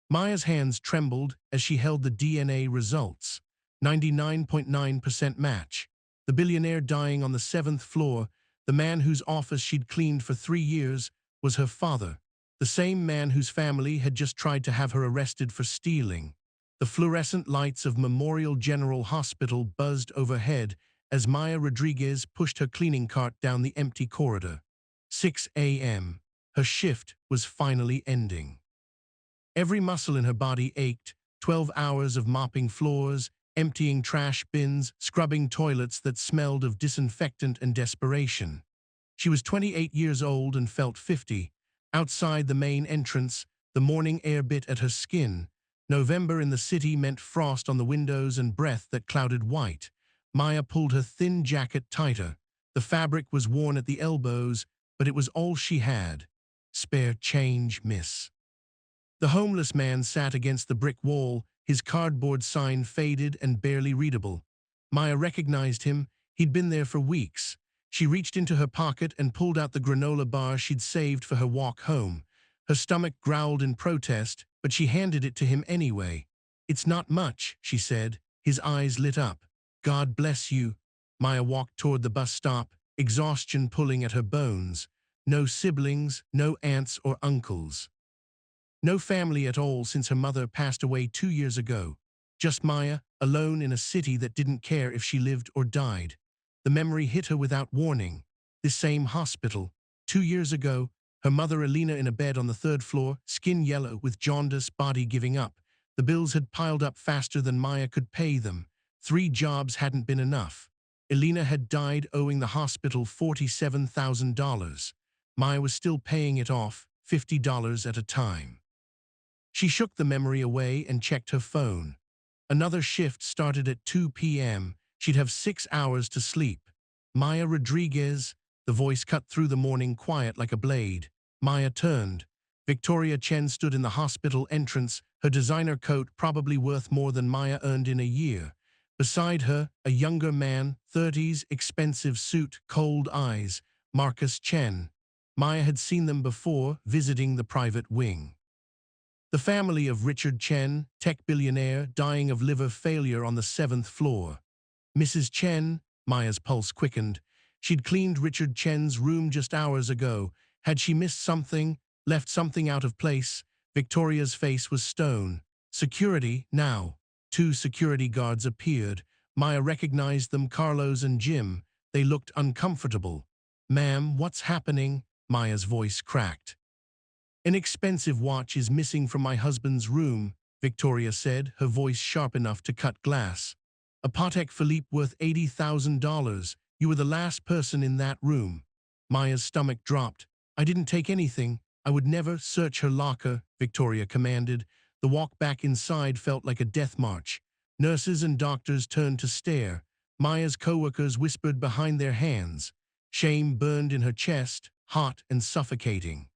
Maya's hands trembled as she held the DNA results. 99.9% match. The billionaire dying on the 7th floor, the man whose office she'd cleaned for 3 years, was her father. The same man whose family had just tried to have her arrested for stealing. The fluorescent lights of Memorial General Hospital buzzed overhead as Maya Rodriguez pushed her cleaning cart down the empty corridor. 6 a.m. Her shift was finally ending. Every muscle in her body ached, 12 hours of mopping floors, emptying trash bins, scrubbing toilets that smelled of disinfectant and desperation. She was 28 years old and felt 50. Outside the main entrance, the morning air bit at her skin. November in the city meant frost on the windows and breath that clouded white. Maya pulled her thin jacket tighter. The fabric was worn at the elbows, but it was all she had. Spare change, miss. The homeless man sat against the brick wall, his cardboard sign faded and barely readable. Maya recognized him. He'd been there for weeks. She reached into her pocket and pulled out the granola bar she'd saved for her walk home. Her stomach growled in protest, but she handed it to him anyway. "It's not much," she said. His eyes lit up. "God bless you." Maya walked toward the bus stop, exhaustion pulling at her bones. No siblings, no aunts or uncles. No family at all since her mother passed away 2 years ago. Just Maya, alone in a city that didn't care if she lived or died. The memory hit her without warning. This same hospital. 2 years ago, her mother Elena in a bed on the 3rd floor, skin yellow with jaundice, body giving up. The bills had piled up faster than Maya could pay them. 3 jobs hadn't been enough. Elena had died owing the hospital $47,000. Maya was still paying it off, $50 at a time. She shook the memory away and checked her phone. Another shift started at 2 p.m. She'd have 6 hours to sleep. Maya Rodriguez, the voice cut through the morning quiet like a blade. Maya turned. Victoria Chen stood in the hospital entrance, her designer coat probably worth more than Maya earned in a year. Beside her, a younger man, 30s, expensive suit, cold eyes, Marcus Chen. Maya had seen them before, visiting the private wing. The family of Richard Chen, tech billionaire, dying of liver failure on the 7th floor. Mrs. Chen, Maya's pulse quickened. She'd cleaned Richard Chen's room just hours ago. Had she missed something, left something out of place? Victoria's face was stone. Security, now. 2 security guards appeared. Maya recognized them, Carlos and Jim. They looked uncomfortable. "Ma'am, what's happening?" Maya's voice cracked. "An expensive watch is missing from my husband's room," Victoria said, her voice sharp enough to cut glass. "A Patek Philippe worth $80,000. You were the last person in that room." Maya's stomach dropped. "I didn't take anything. I would never search her locker," Victoria commanded. The walk back inside felt like a death march. Nurses and doctors turned to stare. Maya's co-workers whispered behind their hands. Shame burned in her chest, hot and suffocating.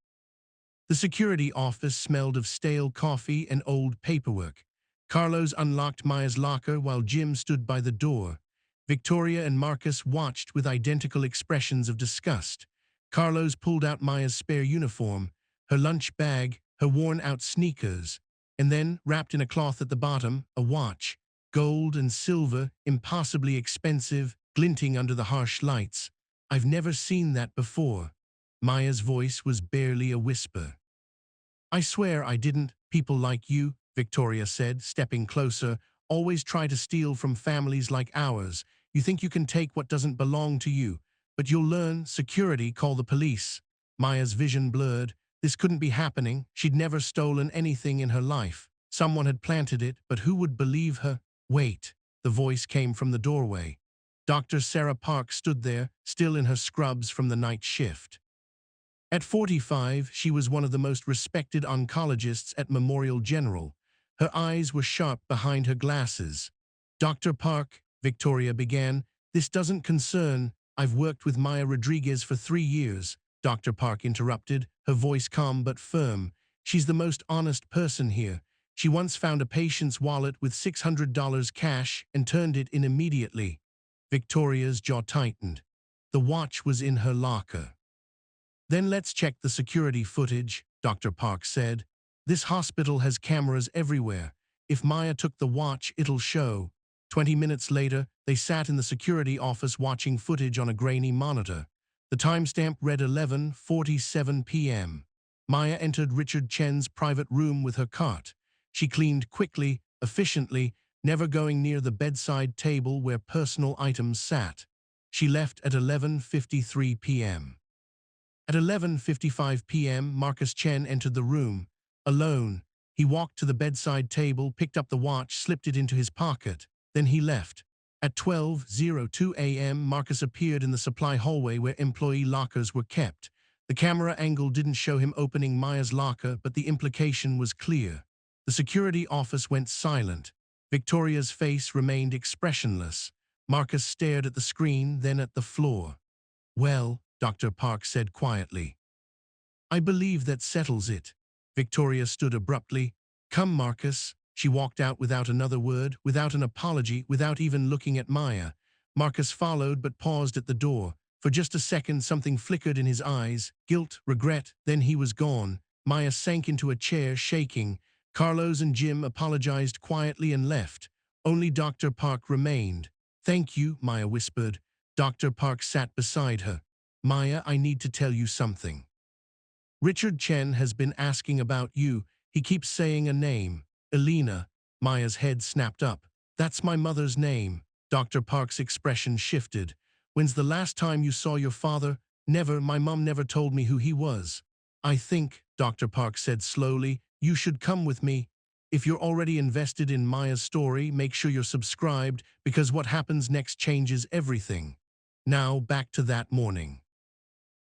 The security office smelled of stale coffee and old paperwork. Carlos unlocked Maya's locker while Jim stood by the door. Victoria and Marcus watched with identical expressions of disgust. Carlos pulled out Maya's spare uniform, her lunch bag, her worn-out sneakers, and then, wrapped in a cloth at the bottom, a watch. Gold and silver, impossibly expensive, glinting under the harsh lights. "I've never seen that before." Maya's voice was barely a whisper. "I swear I didn't. People like you," Victoria said, stepping closer, "always try to steal from families like ours. You think you can take what doesn't belong to you. But you'll learn. Security, call the police." Maya's vision blurred. This couldn't be happening. She'd never stolen anything in her life. Someone had planted it, but who would believe her? "Wait." The voice came from the doorway. Dr. Sarah Park stood there, still in her scrubs from the night shift. At 45, she was one of the most respected oncologists at Memorial General. Her eyes were sharp behind her glasses. "Dr. Park," Victoria began, "this doesn't concern—" "I've worked with Maya Rodriguez for 3 years," Dr. Park interrupted, her voice calm but firm. "She's the most honest person here. She once found a patient's wallet with $600 cash and turned it in immediately." Victoria's jaw tightened. The watch was in her locker. "Then let's check the security footage," Dr. Park said. This hospital has cameras everywhere. If Maya took the watch, it'll show. 20 minutes later, they sat in the security office watching footage on a grainy monitor. The timestamp read 11:47 p.m. Maya entered Richard Chen's private room with her cart. She cleaned quickly, efficiently, never going near the bedside table where personal items sat. She left at 11:53 p.m. At 11:55 p.m., Marcus Chen entered the room. Alone, he walked to the bedside table, picked up the watch, slipped it into his pocket. Then he left. At 12:02 a.m., Marcus appeared in the supply hallway where employee lockers were kept. The camera angle didn't show him opening Maya's locker, but the implication was clear. The security office went silent. Victoria's face remained expressionless. Marcus stared at the screen, then at the floor. "Well," Dr. Park said quietly. "I believe that settles it." Victoria stood abruptly. "Come, Marcus." She walked out without another word, without an apology, without even looking at Maya. Marcus followed but paused at the door. For just a second, something flickered in his eyes. Guilt, regret, then he was gone. Maya sank into a chair, shaking. Carlos and Jim apologized quietly and left. Only Dr. Park remained. "Thank you," Maya whispered. Dr. Park sat beside her. "Maya, I need to tell you something. Richard Chen has been asking about you. He keeps saying a name. Elena." Maya's head snapped up. "That's my mother's name." Dr. Park's expression shifted. "When's the last time you saw your father?" "Never. My mom never told me who he was." "I think," Dr. Park said slowly, "you should come with me. If you're already invested in Maya's story, make sure you're subscribed, because what happens next changes everything." Now, back to that morning.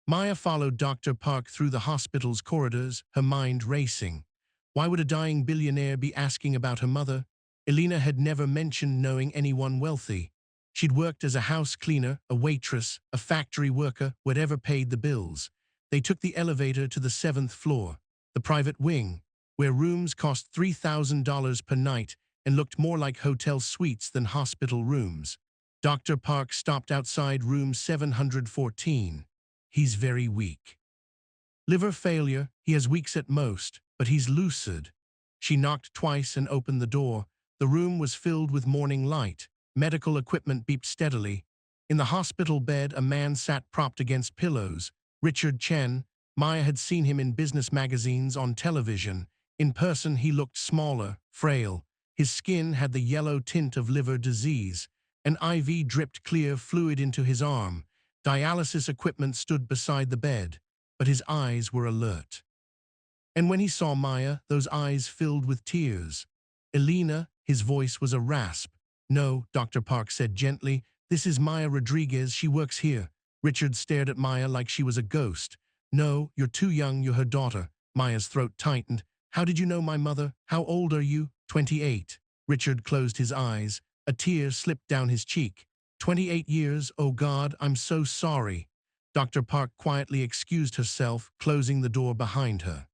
Maya followed Dr. Park through the hospital's corridors, her mind racing. Why would a dying billionaire be asking about her mother? Elena had never mentioned knowing anyone wealthy. She'd worked as a house cleaner, a waitress, a factory worker, whatever paid the bills. They took the elevator to the 7th floor, the private wing, where rooms cost $3,000 per night and looked more like hotel suites than hospital rooms. Dr. Park stopped outside room 714. "He's very weak. Liver failure, he has weeks at most, but he's lucid." She knocked twice and opened the door. The room was filled with morning light. Medical equipment beeped steadily. In the hospital bed, a man sat propped against pillows. Richard Chen. Maya had seen him in business magazines, on television. In person, he looked smaller, frail. His skin had the yellow tint of liver disease. An IV dripped clear fluid into his arm. Dialysis equipment stood beside the bed, but his eyes were alert. And when he saw Maya, those eyes filled with tears. "Elena," his voice was a rasp. "No," Dr. Park said gently. "This is Maya Rodriguez. She works here." Richard stared at Maya like she was a ghost. "No, you're too young. You're her daughter." Maya's throat tightened. "How did you know my mother? How old are you?" 28. Richard closed his eyes. A tear slipped down his cheek. 28 years, oh God, I'm so sorry." Dr. Park quietly excused herself, closing the door behind her.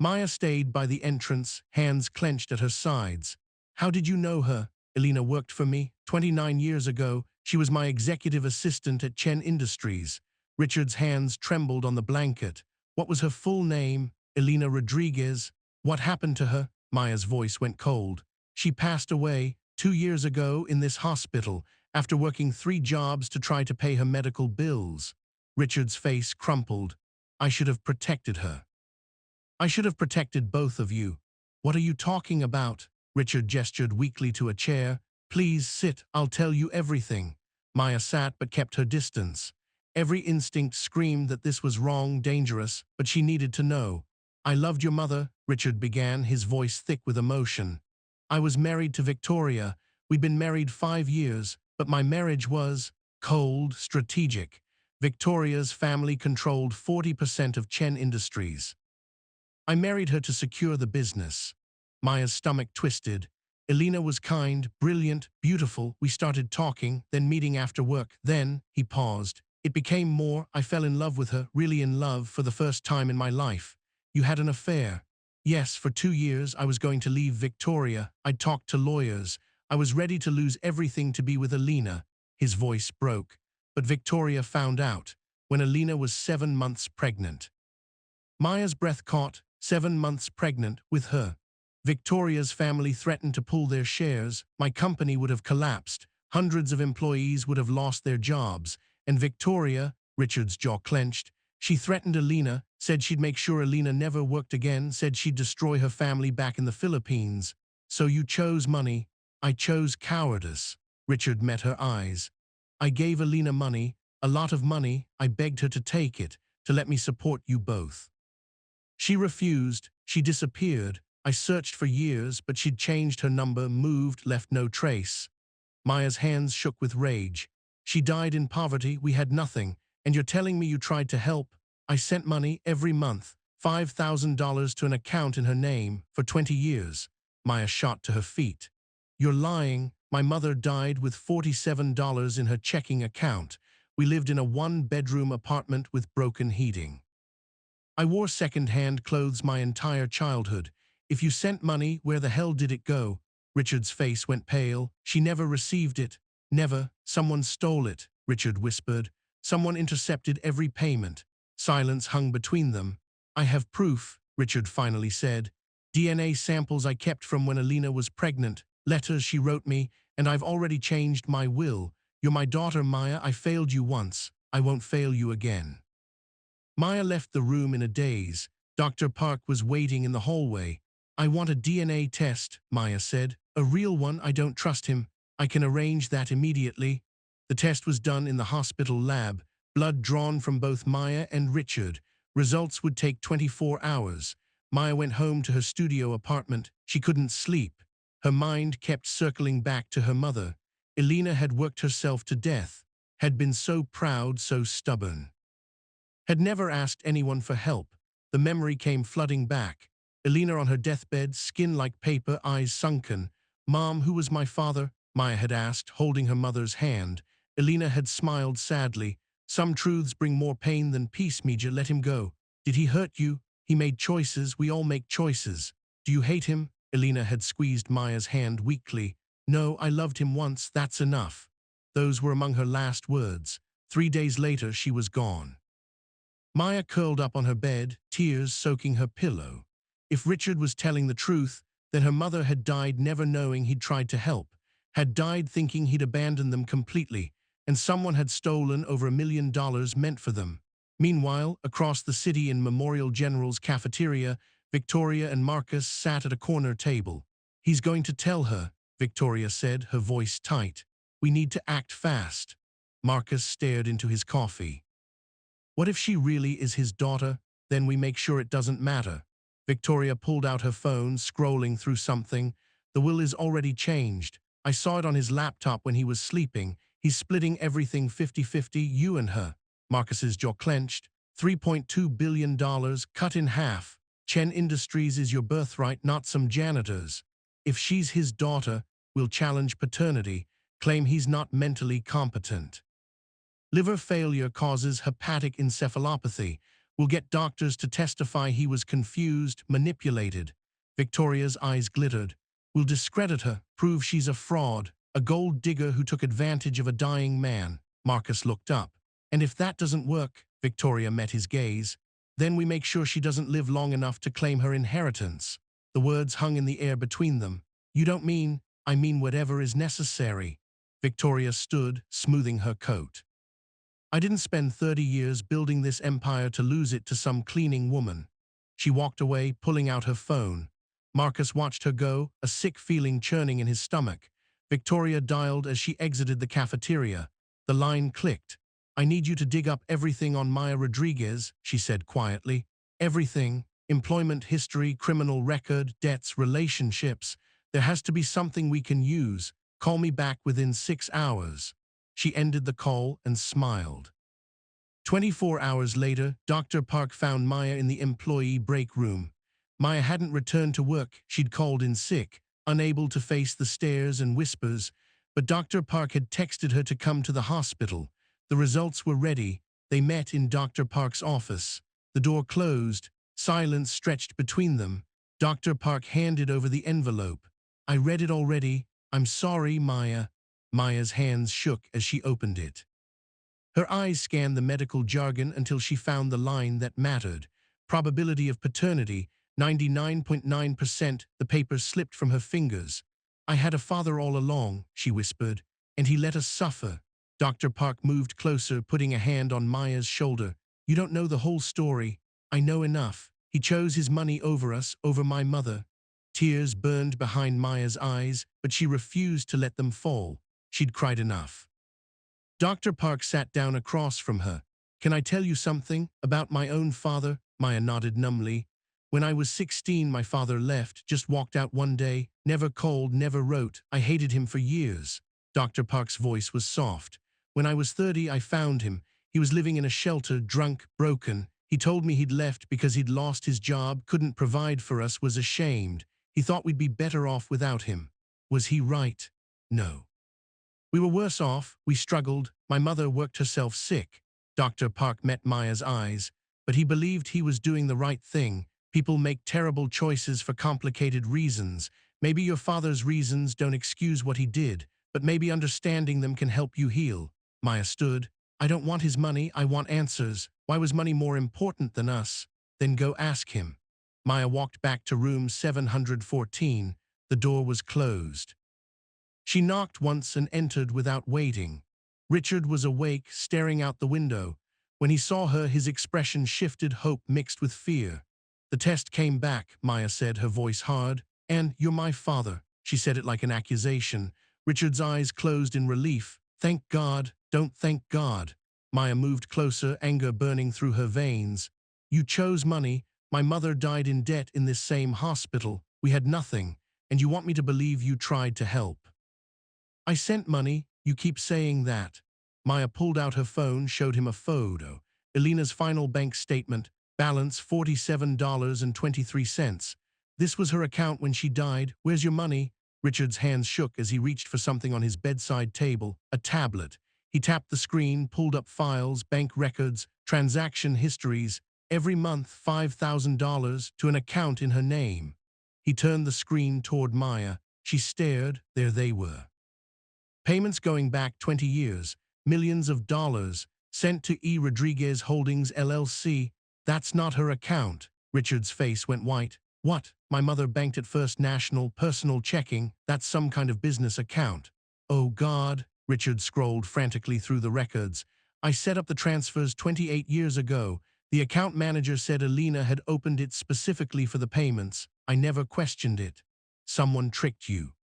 Maya stayed by the entrance, hands clenched at her sides. "How did you know her?" "Elena worked for me 29 years ago. She was my executive assistant at Chen Industries." Richard's hands trembled on the blanket. "What was her full name?" "Elena Rodriguez." "What happened to her?" Maya's voice went cold. "She passed away 2 years ago in this hospital, after working 3 jobs to try to pay her medical bills." Richard's face crumpled. "I should have protected her. I should have protected both of you." "What are you talking about?" Richard gestured weakly to a chair. "Please sit, I'll tell you everything." Maya sat but kept her distance. Every instinct screamed that this was wrong, dangerous, but she needed to know. "I loved your mother," Richard began, his voice thick with emotion. "I was married to Victoria. We'd been married 5 years, but my marriage was cold, strategic. Victoria's family controlled 40% of Chen Industries. I married her to secure the business." Maya's stomach twisted. "Elena was kind, brilliant, beautiful. We started talking, then meeting after work. Then," he paused, "it became more. I fell in love with her, really in love, for the first time in my life." "You had an affair?" "Yes, for 2 years. I was going to leave Victoria. I'd talked to lawyers. I was ready to lose everything to be with Elena." His voice broke. "But Victoria found out when Elena was 7 months pregnant." Maya's breath caught. 7 months pregnant with her. Victoria's family threatened to pull their shares. My company would have collapsed. Hundreds of employees would have lost their jobs. And Victoria, Richard's jaw clenched, she threatened Alina, said she'd make sure Alina never worked again, said she'd destroy her family back in the Philippines. So you chose money. I chose cowardice. Richard met her eyes. I gave Alina money, a lot of money. I begged her to take it, to let me support you both. She refused. She disappeared. I searched for years, but she'd changed her number, moved, left no trace. Maya's hands shook with rage. She died in poverty. We had nothing. And you're telling me you tried to help? I sent money every month, $5,000 to an account in her name for 20 years. Maya shot to her feet. You're lying. My mother died with $47 in her checking account. We lived in a 1-bedroom apartment with broken heating. I wore second-hand clothes my entire childhood. If you sent money, where the hell did it go? Richard's face went pale. She never received it. Never. Someone stole it, Richard whispered. Someone intercepted every payment. Silence hung between them. I have proof, Richard finally said. DNA samples I kept from when Alina was pregnant, letters she wrote me, and I've already changed my will. You're my daughter, Maya. I failed you once. I won't fail you again. Maya left the room in a daze. Dr. Park was waiting in the hallway. I want a DNA test, Maya said. A real one. I don't trust him. I can arrange that immediately. The test was done in the hospital lab. Blood drawn from both Maya and Richard. Results would take 24 hours. Maya went home to her studio apartment. She couldn't sleep. Her mind kept circling back to her mother. Alina had worked herself to death. Had been so proud, so stubborn. Had never asked anyone for help. The memory came flooding back. Alina on her deathbed, skin like paper, eyes sunken. Mom, who was my father? Maya had asked, holding her mother's hand. Alina had smiled sadly. Some truths bring more pain than peace, Mija. Let him go. Did he hurt you? He made choices. We all make choices. Do you hate him? Alina had squeezed Maya's hand weakly. No, I loved him once. That's enough. Those were among her last words. 3 days later, she was gone. Maya curled up on her bed, tears soaking her pillow. If Richard was telling the truth, then her mother had died never knowing he'd tried to help, had died thinking he'd abandoned them completely, and someone had stolen over $1 million meant for them. Meanwhile, across the city in Memorial General's cafeteria, Victoria and Marcus sat at a corner table. He's going to tell her, Victoria said, her voice tight. We need to act fast. Marcus stared into his coffee. What if she really is his daughter? Then we make sure it doesn't matter. Victoria pulled out her phone, scrolling through something. The will is already changed. I saw it on his laptop when he was sleeping. He's splitting everything 50-50, you and her. Marcus's jaw clenched. $3.2 billion, cut in half. Chen Industries is your birthright, not some janitor's. If she's his daughter, we'll challenge paternity, claim he's not mentally competent. Liver failure causes hepatic encephalopathy. We'll get doctors to testify he was confused, manipulated. Victoria's eyes glittered. We'll discredit her, prove she's a fraud, a gold digger who took advantage of a dying man. Marcus looked up. And if that doesn't work, Victoria met his gaze, then we make sure she doesn't live long enough to claim her inheritance. The words hung in the air between them. You don't mean, I mean whatever is necessary. Victoria stood, smoothing her coat. I didn't spend 30 years building this empire to lose it to some cleaning woman. She walked away, pulling out her phone. Marcus watched her go, a sick feeling churning in his stomach. Victoria dialed as she exited the cafeteria. The line clicked. I need you to dig up everything on Maya Rodriguez, she said quietly. Everything. Employment history, criminal record, debts, relationships. There has to be something we can use. Call me back within 6 hours. She ended the call and smiled. 24 hours later, Dr. Park found Maya in the employee break room. Maya hadn't returned to work. She'd called in sick, unable to face the stares and whispers, but Dr. Park had texted her to come to the hospital. The results were ready. They met in Dr. Park's office. The door closed. Silence stretched between them. Dr. Park handed over the envelope. I read it already. I'm sorry, Maya. Maya's hands shook as she opened it. Her eyes scanned the medical jargon until she found the line that mattered. Probability of paternity, 99.9%, the paper slipped from her fingers. I had a father all along, she whispered, and he let us suffer. Dr. Park moved closer, putting a hand on Maya's shoulder. You don't know the whole story. I know enough. He chose his money over us, over my mother. Tears burned behind Maya's eyes, but she refused to let them fall. She'd cried enough. Dr. Park sat down across from her. Can I tell you something about my own father? Maya nodded numbly. When I was 16, my father left, just walked out one day, never called, never wrote. I hated him for years. Dr. Park's voice was soft. When I was 30, I found him. He was living in a shelter, drunk, broken. He told me he'd left because he'd lost his job, couldn't provide for us, was ashamed. He thought we'd be better off without him. Was he right? No. We were worse off. We struggled. My mother worked herself sick. Dr. Park met Maya's eyes, but he believed he was doing the right thing. People make terrible choices for complicated reasons. Maybe your father's reasons don't excuse what he did, but maybe understanding them can help you heal. Maya stood. I don't want his money. I want answers. Why was money more important than us? Then go ask him. Maya walked back to room 714. The door was closed. She knocked once and entered without waiting. Richard was awake, staring out the window. When he saw her, his expression shifted, hope mixed with fear. The test came back, Maya said, her voice hard. And you're my father. She said it like an accusation. Richard's eyes closed in relief. Thank God. Don't thank God. Maya moved closer, anger burning through her veins. You chose money. My mother died in debt in this same hospital. We had nothing. And you want me to believe you tried to help. I sent money. You keep saying that. Maya pulled out her phone, showed him a photo. Elena's final bank statement. Balance $47.23. This was her account when she died. Where's your money? Richard's hands shook as he reached for something on his bedside table, a tablet. He tapped the screen, pulled up files, bank records, transaction histories. Every month, $5,000 to an account in her name. He turned the screen toward Maya. She stared. There they were. Payments going back 20 years, millions of dollars, sent to E. Rodriguez Holdings, LLC. That's not her account. Richard's face went white. What? My mother banked at First National, personal checking. That's some kind of business account. Oh God. Richard scrolled frantically through the records. I set up the transfers 28 years ago. The account manager said Elena had opened it specifically for the payments. I never questioned it. Someone tricked you.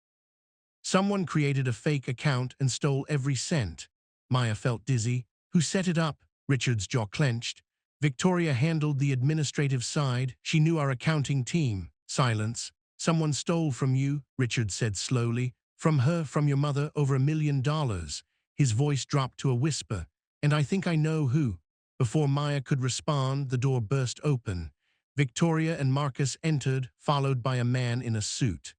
Someone created a fake account and stole every cent. Maya felt dizzy. Who set it up? Richard's jaw clenched. Victoria handled the administrative side. She knew our accounting team. Silence. Someone stole from you, Richard said slowly. From her, from your mother, over $1 million. His voice dropped to a whisper. And I think I know who. Before Maya could respond, the door burst open. Victoria and Marcus entered, followed by a man in a suit.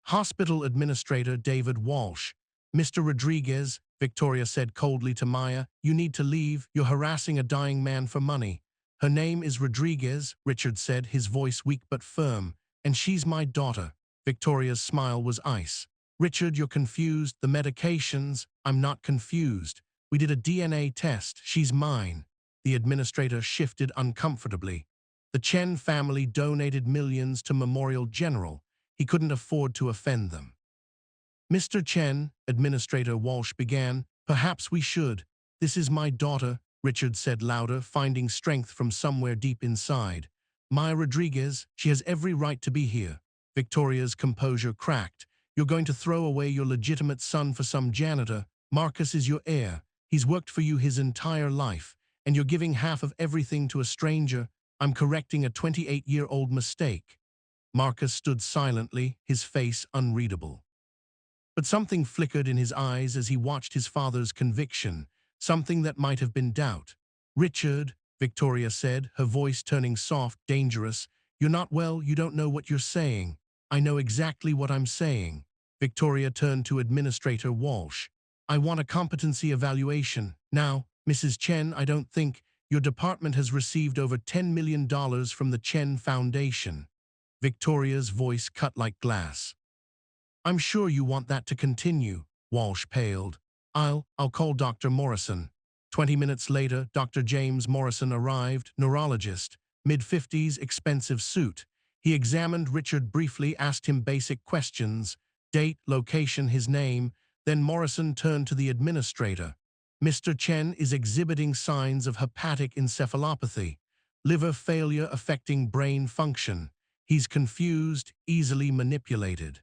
Hospital Administrator David Walsh. Mr. Rodriguez, Victoria said coldly to Maya, you need to leave. You're harassing a dying man for money. Her name is Rodriguez, Richard said, his voice weak but firm. And she's my daughter. Victoria's smile was ice. Richard, you're confused. The medications. I'm not confused. We did a DNA test. She's mine. The administrator shifted uncomfortably. The Chen family donated millions to Memorial General. He couldn't afford to offend them. Mr. Chen, Administrator Walsh began, perhaps we should. This is my daughter, Richard said louder, finding strength from somewhere deep inside. Maya Rodriguez, she has every right to be here. Victoria's composure cracked. You're going to throw away your legitimate son for some janitor. Marcus is your heir. He's worked for you his entire life, and you're giving half of everything to a stranger. I'm correcting a 28-year-old mistake. Marcus stood silently, his face unreadable. But something flickered in his eyes as he watched his father's conviction, something that might have been doubt. Richard, Victoria said, her voice turning soft, dangerous. You're not well, you don't know what you're saying. I know exactly what I'm saying. Victoria turned to Administrator Walsh. I want a competency evaluation. Now, Mrs. Chen, I don't think your department has received over $10 million from the Chen Foundation. Victoria's voice cut like glass. I'm sure you want that to continue. Walsh paled. I'll call Dr. Morrison. 20 minutes later, Dr. James Morrison arrived, neurologist, mid-50s, expensive suit. He examined Richard briefly, asked him basic questions, date, location, his name. Then Morrison turned to the administrator. Mr. Chen is exhibiting signs of hepatic encephalopathy, liver failure affecting brain function. He's confused, easily manipulated.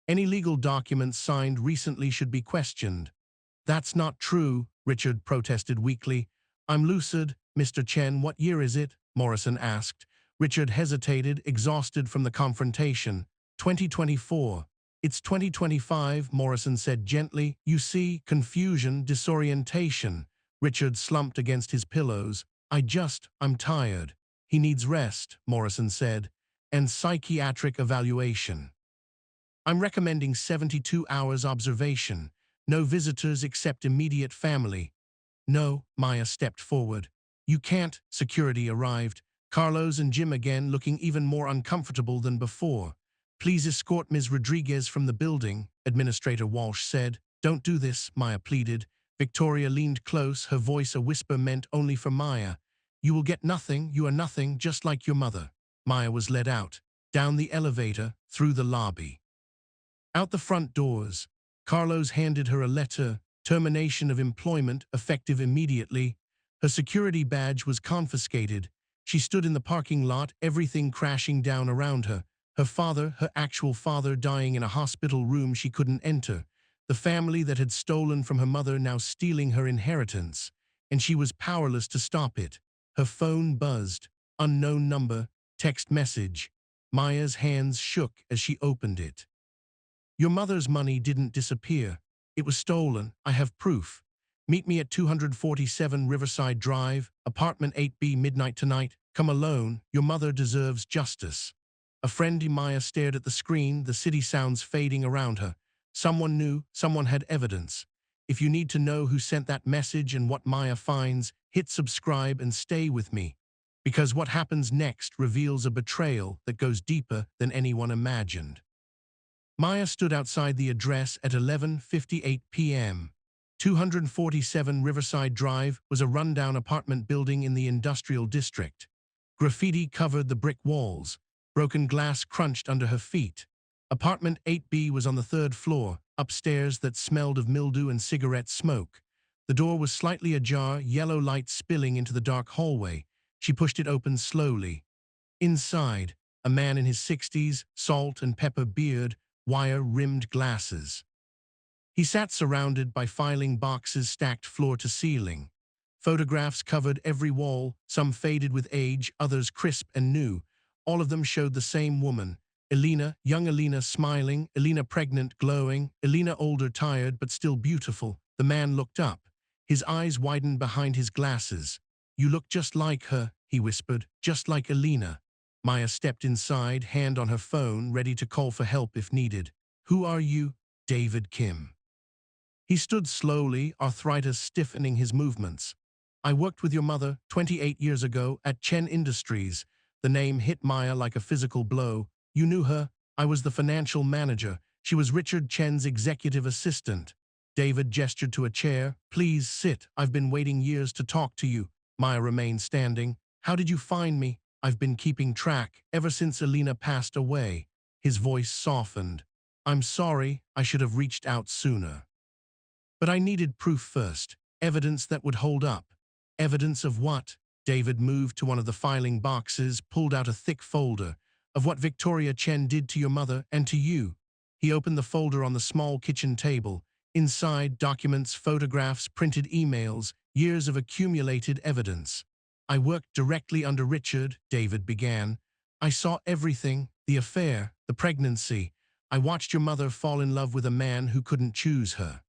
Any legal documents signed recently should be questioned. That's not true, Richard protested weakly. I'm lucid, Mr. Chen. What year is it? Morrison asked. Richard hesitated, exhausted from the confrontation. 2024. It's 2025, Morrison said gently. You see, confusion, disorientation. Richard slumped against his pillows. I'm tired. He needs rest, Morrison said, and psychiatric evaluation. I'm recommending 72 hours observation. No visitors except immediate family. No, Maya stepped forward. You can't. Security arrived. Carlos and Jim again, looking even more uncomfortable than before. Please escort Ms. Rodriguez from the building, Administrator Walsh said. Don't do this, Maya pleaded. Victoria leaned close, her voice a whisper meant only for Maya. You will get nothing, you are nothing, just like your mother. Maya was led out, down the elevator, through the lobby. Out the front doors, Carlos handed her a letter, termination of employment, effective immediately. Her security badge was confiscated. She stood in the parking lot, everything crashing down around her. Her father, her actual father, dying in a hospital room she couldn't enter. The family that had stolen from her mother now stealing her inheritance. And she was powerless to stop it. Her phone buzzed. Unknown number, text message. Maya's hands shook as she opened it. Your mother's money didn't disappear. It was stolen. I have proof. Meet me at 247 Riverside Drive, apartment 8B, midnight tonight. Come alone. Your mother deserves justice. A friendly Maya stared at the screen, the city sounds fading around her. Someone knew, someone had evidence. If you need to know who sent that message and what Maya finds, hit subscribe and stay with me. Because what happens next reveals a betrayal that goes deeper than anyone imagined. Maya stood outside the address at 11:58 p.m. 247 Riverside Drive was a rundown apartment building in the industrial district. Graffiti covered the brick walls. Broken glass crunched under her feet. Apartment 8B was on the third floor, upstairs that smelled of mildew and cigarette smoke. The door was slightly ajar, yellow light spilling into the dark hallway. She pushed it open slowly. Inside, a man in his 60s, salt and pepper beard, wire-rimmed glasses. He sat surrounded by filing boxes stacked floor to ceiling. Photographs covered every wall, some faded with age, others crisp and new. All of them showed the same woman. Elena, young Elena smiling, Elena pregnant, glowing, Elena older, tired, but still beautiful. The man looked up. His eyes widened behind his glasses. You look just like her, he whispered, just like Elena. Maya stepped inside, hand on her phone, ready to call for help if needed. Who are you? David Kim. He stood slowly, arthritis stiffening his movements. I worked with your mother 28 years ago at Chen Industries. The name hit Maya like a physical blow. You knew her. I was the financial manager. She was Richard Chen's executive assistant. David gestured to a chair. Please sit. I've been waiting years to talk to you. Maya remained standing. How did you find me? I've been keeping track ever since Elena passed away. His voice softened. I'm sorry. I should have reached out sooner. But I needed proof first. Evidence that would hold up. Evidence of what? David moved to one of the filing boxes, pulled out a thick folder. Of what Victoria Chen did to your mother and to you. He opened the folder on the small kitchen table. Inside, documents, photographs, printed emails, years of accumulated evidence. I worked directly under Richard, David began. I saw everything, the affair, the pregnancy. I watched your mother fall in love with a man who couldn't choose her.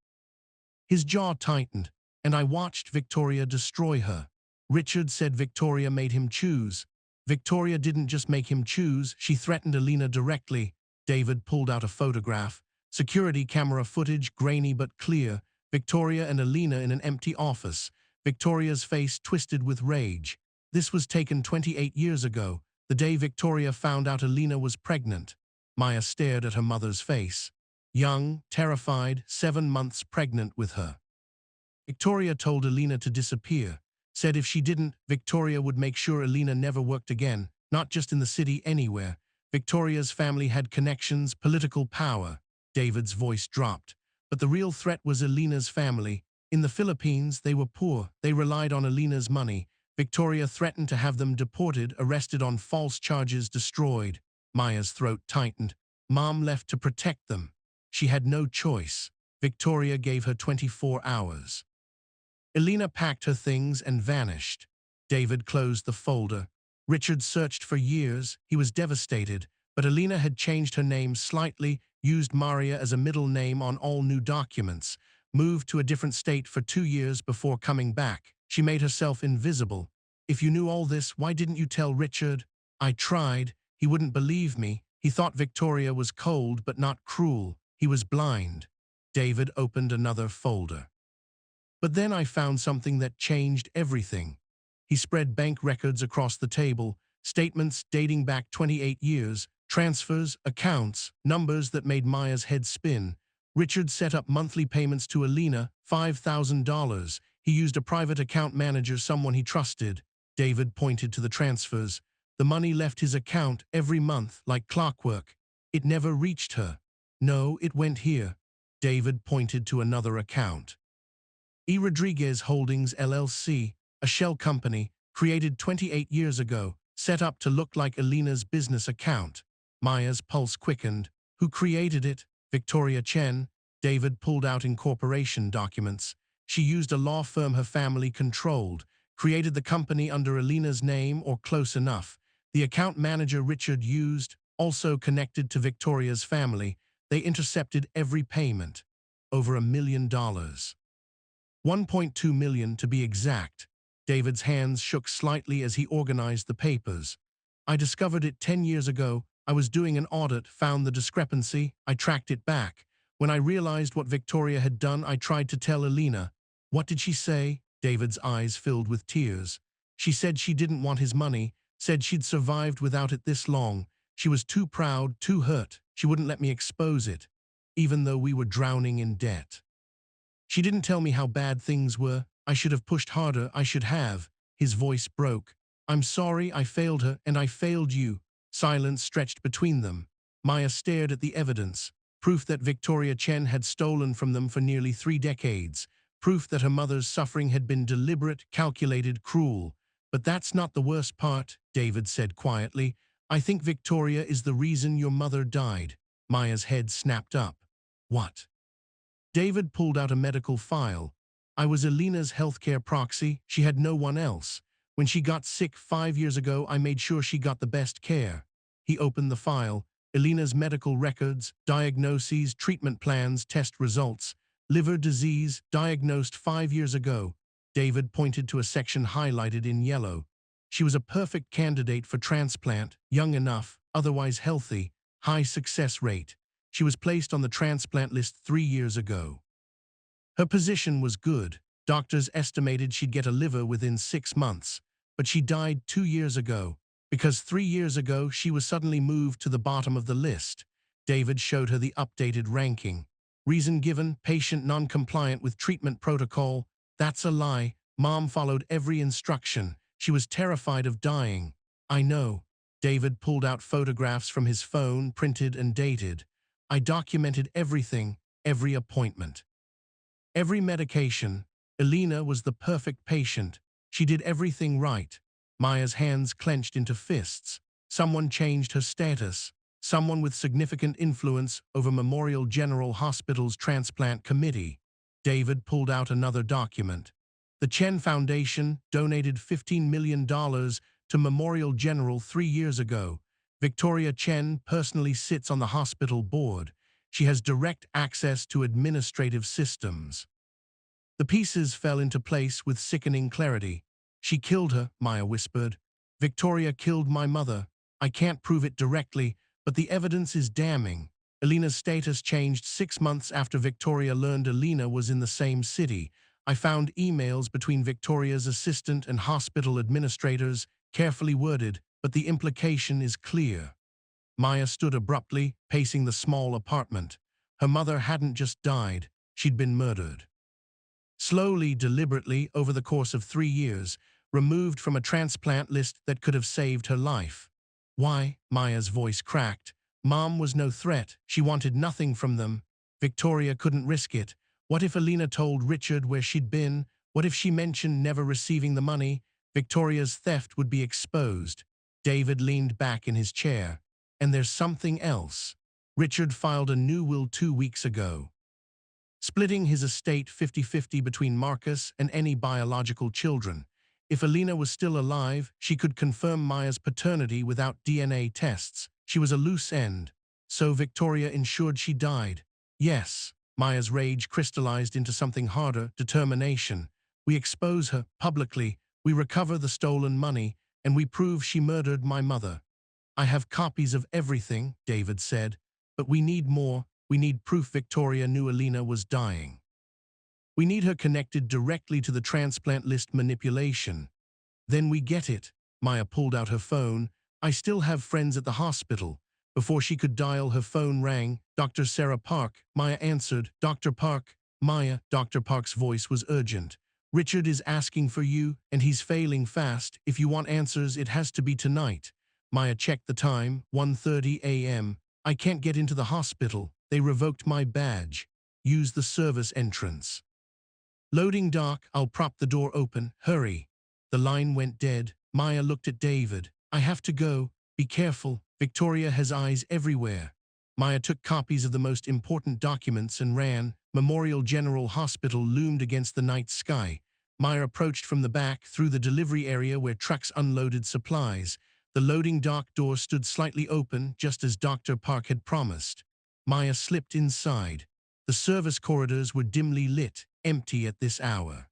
His jaw tightened, and I watched Victoria destroy her. Richard said Victoria made him choose. Victoria didn't just make him choose, she threatened Elena directly. David pulled out a photograph. Security camera footage, grainy but clear. Victoria and Elena in an empty office. Victoria's face twisted with rage. This was taken 28 years ago, the day Victoria found out Elena was pregnant. Maya stared at her mother's face. Young, terrified, 7 months pregnant with her. Victoria told Elena to disappear. Said if she didn't, Victoria would make sure Elena never worked again. not just in the city, anywhere. Victoria's family had connections, political power. David's voice dropped. But the real threat was Elena's family. In the Philippines, they were poor. They relied on Elena's money. Victoria threatened to have them deported, arrested on false charges, destroyed. Maya's throat tightened. Mom left to protect them. She had no choice. Victoria gave her 24 hours. Elena packed her things and vanished. David closed the folder. Richard searched for years. He was devastated, but Elena had changed her name slightly, used Maria as a middle name on all new documents, moved to a different state for 2 years before coming back. She made herself invisible. If you knew all this, why didn't you tell Richard? I tried. He wouldn't believe me. He thought Victoria was cold but not cruel. He was blind. David opened another folder. But then I found something that changed everything. He spread bank records across the table, statements dating back 28 years, transfers, accounts, numbers that made Maya's head spin. Richard set up monthly payments to Elena, $5,000. He used a private account manager, someone he trusted. David pointed to the transfers. The money left his account every month, like clockwork. It never reached her. No, it went here. David pointed to another account. E. Rodriguez Holdings LLC, a shell company, created 28 years ago, set up to look like Elena's business account. Maya's pulse quickened. Who created it? Victoria Chen. David pulled out incorporation documents. She used a law firm her family controlled, created the company under Elena's name or close enough. The account manager Richard used, also connected to Victoria's family. They intercepted every payment. Over $1 million. 1.2 million to be exact. David's hands shook slightly as he organized the papers. I discovered it 10 years ago. I was doing an audit, found the discrepancy. I tracked it back. When I realized what Victoria had done, I tried to tell Elena. What did she say? David's eyes filled with tears. She said she didn't want his money, said she'd survived without it this long. She was too proud, too hurt. She wouldn't let me expose it, even though we were drowning in debt. She didn't tell me how bad things were. I should have pushed harder. I should have. His voice broke. I'm sorry, I failed her, and I failed you. Silence stretched between them. Maya stared at the evidence. Proof that Victoria Chen had stolen from them for nearly 3 decades. Proof that her mother's suffering had been deliberate, calculated, cruel. But that's not the worst part, David said quietly. I think Victoria is the reason your mother died. Maya's head snapped up. What? David pulled out a medical file. I was Elena's healthcare proxy. She had no one else. When she got sick 5 years ago, I made sure she got the best care. He opened the file. Elena's medical records, diagnoses, treatment plans, test results. Liver disease, diagnosed 5 years ago. David pointed to a section highlighted in yellow. She was a perfect candidate for transplant, young enough, otherwise healthy, high success rate. She was placed on the transplant list 3 years ago. Her position was good. Doctors estimated she'd get a liver within 6 months, but she died 2 years ago. Because 3 years ago, she was suddenly moved to the bottom of the list. David showed her the updated ranking. Reason given, patient non-compliant with treatment protocol. That's a lie. Mom followed every instruction. She was terrified of dying. I know. David pulled out photographs from his phone, printed and dated. I documented everything, every appointment. Every medication. Elena was the perfect patient. She did everything right. Maya's hands clenched into fists. Someone changed her status. Someone with significant influence over Memorial General Hospital's transplant committee. David pulled out another document. The Chen Foundation donated $15 million to Memorial General 3 years ago. Victoria Chen personally sits on the hospital board. She has direct access to administrative systems. The pieces fell into place with sickening clarity. She killed her, Maya whispered. Victoria killed my mother. I can't prove it directly, but the evidence is damning. Elena's status changed 6 months after Victoria learned Elena was in the same city. I found emails between Victoria's assistant and hospital administrators, carefully worded, but the implication is clear. Maya stood abruptly, pacing the small apartment. Her mother hadn't just died, she'd been murdered. Slowly, deliberately, over the course of 3 years, removed from a transplant list that could have saved her life. Why? Maya's voice cracked. Mom was no threat. She wanted nothing from them. Victoria couldn't risk it. What if Alina told Richard where she'd been? What if she mentioned never receiving the money? Victoria's theft would be exposed. David leaned back in his chair. And there's something else. Richard filed a new will 2 weeks ago, splitting his estate 50-50 between Marcus and any biological children. If Alina was still alive, she could confirm Maya's paternity without DNA tests. She was a loose end. So Victoria ensured she died. Yes, Maya's rage crystallized into something harder, determination. We expose her, publicly, we recover the stolen money, and we prove she murdered my mother. I have copies of everything, David said, but we need more. We need proof Victoria knew Alina was dying. We need her connected directly to the transplant list manipulation. Then we get it. Maya pulled out her phone. I still have friends at the hospital. Before she could dial, her phone rang. Dr. Sarah Park. Maya answered. Dr. Park. Maya. Dr. Park's voice was urgent. Richard is asking for you, and he's failing fast. If you want answers, it has to be tonight. Maya checked the time, 1:30 a.m. I can't get into the hospital. They revoked my badge. Use the service entrance. Loading dock, I'll prop the door open. Hurry. The line went dead. Maya looked at David. I have to go. Be careful. Victoria has eyes everywhere. Maya took copies of the most important documents and ran. Memorial General Hospital loomed against the night sky. Maya approached from the back through the delivery area where trucks unloaded supplies. The loading dock door stood slightly open, just as Dr. Park had promised. Maya slipped inside. The service corridors were dimly lit, empty at this hour.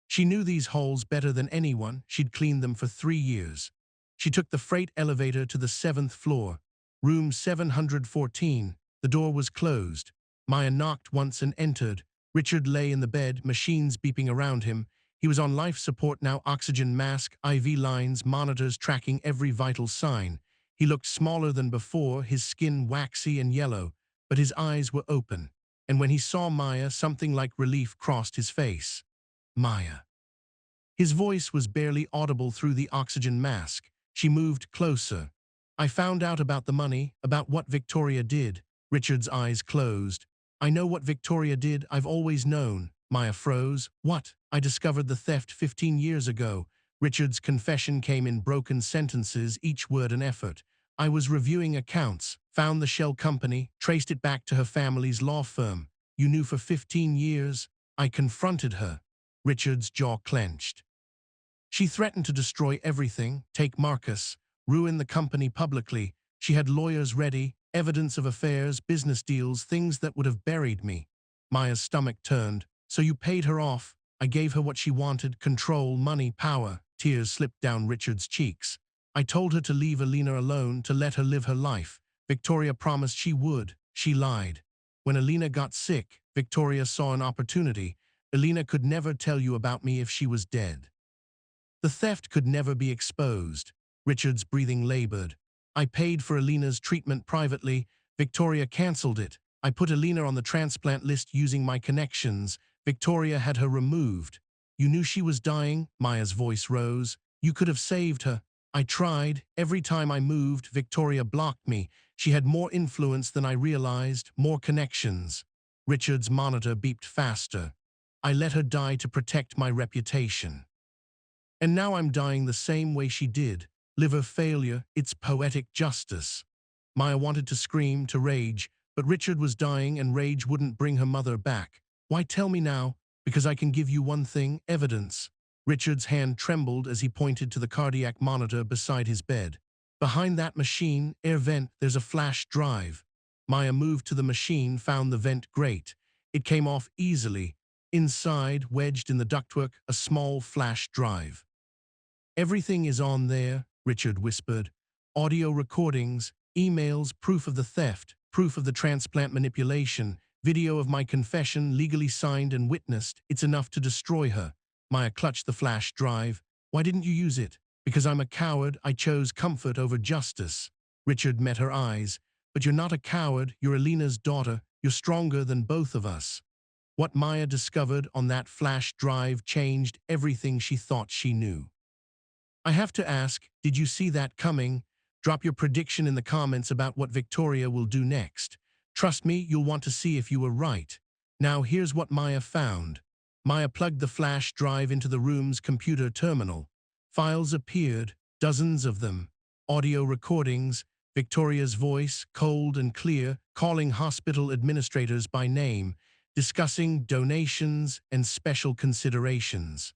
She knew these halls better than anyone. She'd cleaned them for 3 years. She took the freight elevator to the 7th floor. Room 714. The door was closed. Maya knocked once and entered. Richard lay in the bed, machines beeping around him. He was on life support now, oxygen mask, IV lines, monitors tracking every vital sign. He looked smaller than before, his skin waxy and yellow, but his eyes were open. And when he saw Maya, something like relief crossed his face. Maya. His voice was barely audible through the oxygen mask. She moved closer. I found out about the money, about what Victoria did. Richard's eyes closed. I know what Victoria did. I've always known. Maya froze. What? I discovered the theft 15 years ago. Richard's confession came in broken sentences, each word an effort. I was reviewing accounts, found the shell company, traced it back to her family's law firm. You knew for 15 years. I confronted her. Richard's jaw clenched. She threatened to destroy everything, take Marcus, ruin the company publicly. She had lawyers ready, evidence of affairs, business deals, things that would have buried me. Maya's stomach turned. So you paid her off. I gave her what she wanted, control, money, power. Tears slipped down Richard's cheeks. I told her to leave Alina alone, to let her live her life. Victoria promised she would. She lied. When Alina got sick, Victoria saw an opportunity. Alina could never tell you about me if she was dead. The theft could never be exposed. Richard's breathing labored. I paid for Alina's treatment privately. Victoria cancelled it. I put Alina on the transplant list using my connections. Victoria had her removed. You knew she was dying? Maya's voice rose. You could have saved her. I tried. Every time I moved, Victoria blocked me. She had more influence than I realized, more connections. Richard's monitor beeped faster. I let her die to protect my reputation. And now I'm dying the same way she did. Liver failure, it's poetic justice. Maya wanted to scream, to rage, but Richard was dying and rage wouldn't bring her mother back. Why tell me now? Because I can give you one thing, evidence. Richard's hand trembled as he pointed to the cardiac monitor beside his bed. Behind that machine, air vent, there's a flash drive. Maya moved to the machine, found the vent grate. It came off easily. Inside, wedged in the ductwork, a small flash drive. Everything is on there, Richard whispered. Audio recordings, emails, proof of the theft, proof of the transplant manipulation, video of my confession legally signed and witnessed. It's enough to destroy her. Maya clutched the flash drive. Why didn't you use it? Because I'm a coward. I chose comfort over justice. Richard met her eyes. But you're not a coward. You're Alina's daughter. You're stronger than both of us. What Maya discovered on that flash drive changed everything she thought she knew. I have to ask, did you see that coming? Drop your prediction in the comments about what Victoria will do next. Trust me, you'll want to see if you were right. Now here's what Maya found. Maya plugged the flash drive into the room's computer terminal. Files appeared, dozens of them. Audio recordings, Victoria's voice, cold and clear, calling hospital administrators by name, discussing donations and special considerations.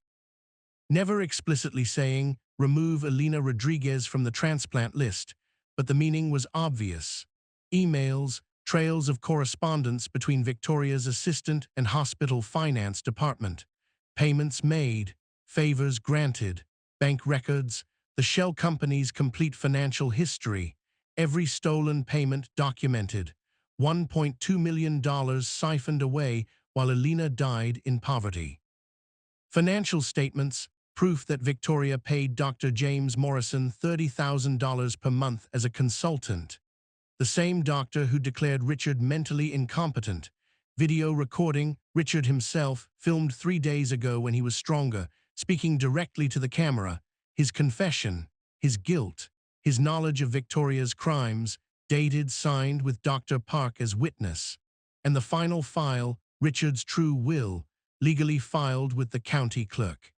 Never explicitly saying, remove Elena Rodriguez from the transplant list, but the meaning was obvious. Emails, trails of correspondence between Victoria's assistant and hospital finance department. Payments made, favors granted, bank records, the shell company's complete financial history, every stolen payment documented, $1.2 million siphoned away while Elena died in poverty. Financial statements, proof that Victoria paid Dr. James Morrison $30,000 per month as a consultant. The same doctor who declared Richard mentally incompetent. Video recording, Richard himself, filmed 3 days ago when he was stronger, speaking directly to the camera. His confession, his guilt, his knowledge of Victoria's crimes, dated, signed with Dr. Park as witness. And the final file, Richard's true will, legally filed with the county clerk.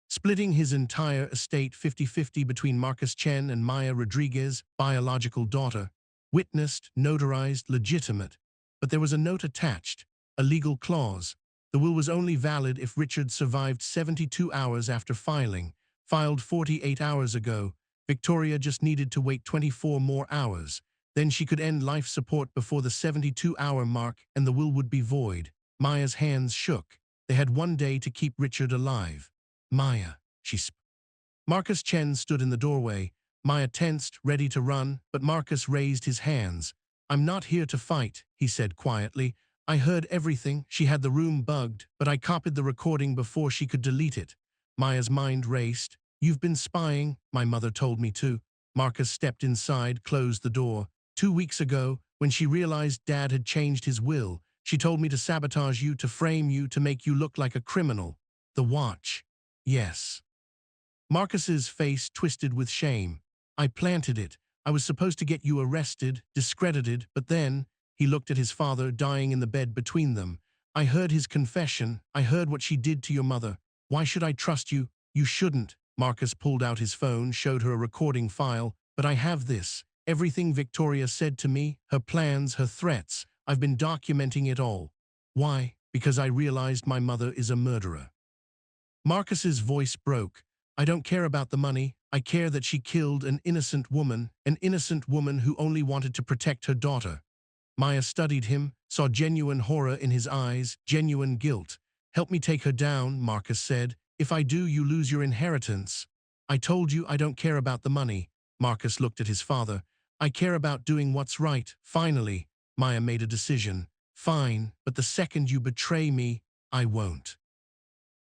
Splitting his entire estate 50-50 between Marcus Chen and Maya Rodriguez, biological daughter. Witnessed, notarized, legitimate. But there was a note attached, a legal clause. The will was only valid if Richard survived 72 hours after filing. Filed 48 hours ago, Victoria just needed to wait 24 more hours. Then she could end life support before the 72-hour mark and the will would be void. Maya's hands shook. They had 1 day to keep Richard alive. Maya, she spoke. Marcus Chen stood in the doorway. Maya tensed, ready to run, but Marcus raised his hands. I'm not here to fight, he said quietly. I heard everything. She had the room bugged, but I copied the recording before she could delete it. Maya's mind raced. You've been spying, my mother told me to. Marcus stepped inside, closed the door. 2 weeks ago, when she realized Dad had changed his will, she told me to sabotage you, to frame you, to make you look like a criminal. The watch. Yes. Marcus's face twisted with shame. I planted it. I was supposed to get you arrested, discredited, but then, he looked at his father dying in the bed between them. I heard his confession. I heard what she did to your mother. Why should I trust you? You shouldn't. Marcus pulled out his phone, showed her a recording file. But I have this. Everything Victoria said to me, her plans, her threats. I've been documenting it all. Why? Because I realized my mother is a murderer. Marcus's voice broke. I don't care about the money. I care that she killed an innocent woman who only wanted to protect her daughter. Maya studied him, saw genuine horror in his eyes, genuine guilt. Help me take her down, Marcus said. If I do, you lose your inheritance. I told you I don't care about the money. Marcus looked at his father. I care about doing what's right. Finally, Maya made a decision. Fine, but the second you betray me, I won't.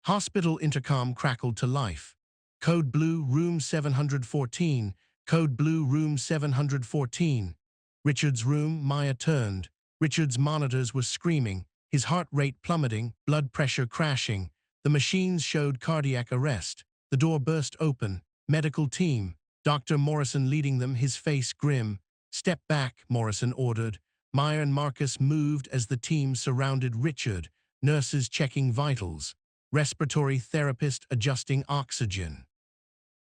Hospital intercom crackled to life. Code Blue, room 714. Code Blue, room 714. Richard's room. Maya turned. Richard's monitors were screaming, his heart rate plummeting, blood pressure crashing. The machines showed cardiac arrest. The door burst open. Medical team. Dr. Morrison leading them, his face grim. Step back, Morrison ordered. Maya and Marcus moved as the team surrounded Richard, nurses checking vitals. Respiratory therapist adjusting oxygen.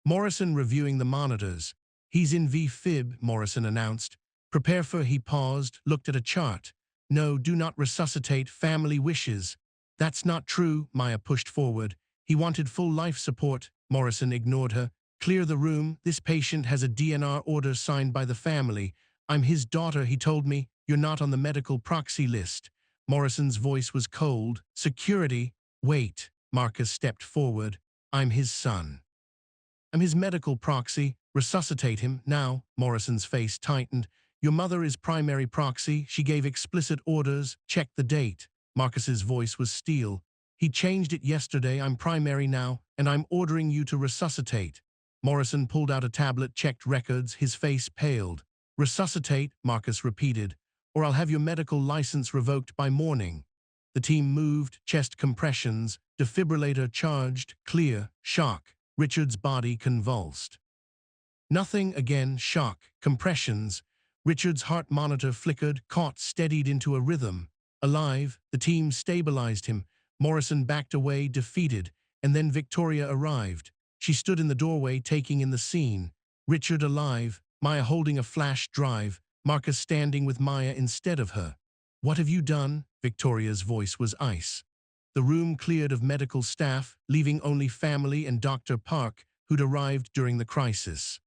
Morrison reviewing the monitors. He's in V-fib, Morrison announced. Prepare for. He paused, looked at a chart. No, do not resuscitate. Family wishes. That's not true, Maya pushed forward. He wanted full life support. Morrison ignored her. Clear the room. This patient has a DNR order signed by the family. I'm his daughter, he told me. You're not on the medical proxy list. Morrison's voice was cold. Security. Wait. Marcus stepped forward. I'm his son. I'm his medical proxy. Resuscitate him, now. Morrison's face tightened. Your mother is primary proxy. She gave explicit orders. Check the date. Marcus's voice was steel. He changed it yesterday. I'm primary now, and I'm ordering you to resuscitate. Morrison pulled out a tablet, checked records. His face paled. Resuscitate, Marcus repeated, or I'll have your medical license revoked by morning. The team moved, chest compressions, defibrillator charged, clear, shock. Richard's body convulsed. Nothing again, shock, compressions. Richard's heart monitor flickered, caught, steadied into a rhythm. Alive, the team stabilized him. Morrison backed away, defeated, and then Victoria arrived. She stood in the doorway, taking in the scene. Richard alive, Maya holding a flash drive, Marcus standing with Maya instead of her. "What have you done?" Victoria's voice was ice. The room cleared of medical staff, leaving only family and Dr. Park, who'd arrived during the crisis.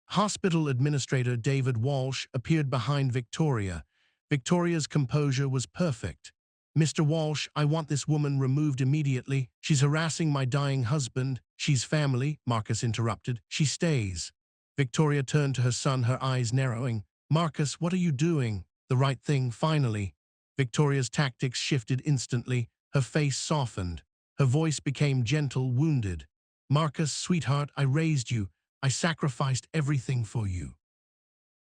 Hospital Administrator David Walsh appeared behind Victoria. Victoria's composure was perfect. "Mr. Walsh, I want this woman removed immediately. She's harassing my dying husband." "She's family," Marcus interrupted. "She stays." Victoria turned to her son, her eyes narrowing. "Marcus, what are you doing?" "The right thing, finally." Victoria's tactics shifted instantly. Her face softened. Her voice became gentle, wounded. "Marcus, sweetheart, I raised you. I sacrificed everything for you.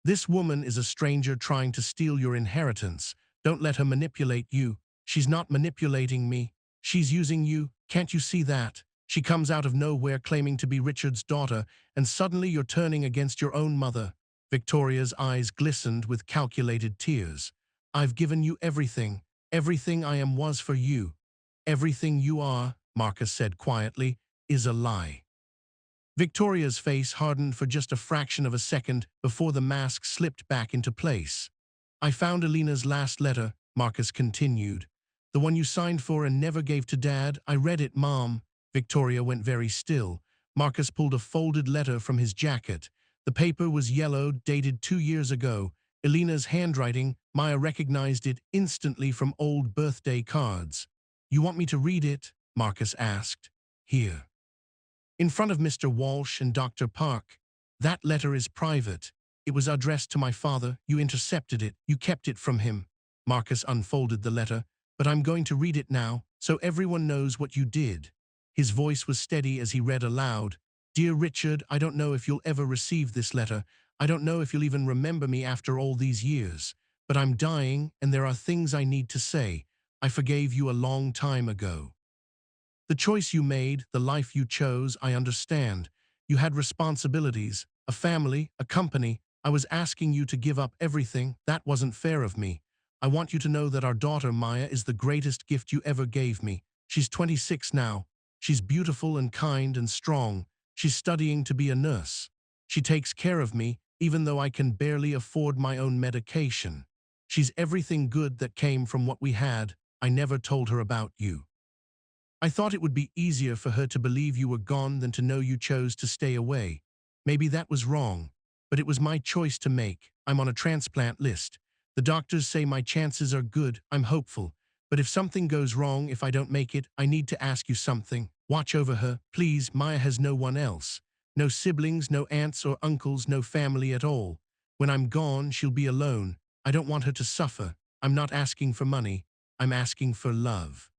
This woman is a stranger trying to steal your inheritance. Don't let her manipulate you." "She's not manipulating me. She's using you. Can't you see that? She comes out of nowhere claiming to be Richard's daughter, and suddenly you're turning against your own mother." Victoria's eyes glistened with calculated tears. "I've given you everything. Everything I am was for you. Everything you are," Marcus said quietly, "is a lie." Victoria's face hardened for just a fraction of a second before the mask slipped back into place. "I found Elena's last letter," Marcus continued. "The one you signed for and never gave to Dad. I read it, Mom." Victoria went very still. Marcus pulled a folded letter from his jacket. The paper was yellowed, dated 2 years ago. Elena's handwriting, Maya recognized it instantly from old birthday cards. "You want me to read it?" Marcus asked. "Here." In front of Mr. Walsh and Dr. Park. "That letter is private. It was addressed to my father. You intercepted it. You kept it from him." Marcus unfolded the letter. "But I'm going to read it now, so everyone knows what you did." His voice was steady as he read aloud. "Dear Richard, I don't know if you'll ever receive this letter. I don't know if you'll even remember me after all these years. But I'm dying, and there are things I need to say. I forgave you a long time ago. The choice you made, the life you chose, I understand. You had responsibilities, a family, a company. I was asking you to give up everything. That wasn't fair of me. I want you to know that our daughter, Maya, is the greatest gift you ever gave me. She's 26 now. She's beautiful and kind and strong. She's studying to be a nurse. She takes care of me, even though I can barely afford my own medication. She's everything good that came from what we had. I never told her about you. I thought it would be easier for her to believe you were gone than to know you chose to stay away. Maybe that was wrong, but it was my choice to make. I'm on a transplant list. The doctors say my chances are good. I'm hopeful. But if something goes wrong, if I don't make it, I need to ask you something. Watch over her, please. Maya has no one else. No siblings, no aunts or uncles, no family at all. When I'm gone, she'll be alone. I don't want her to suffer. I'm not asking for money. I'm asking for love.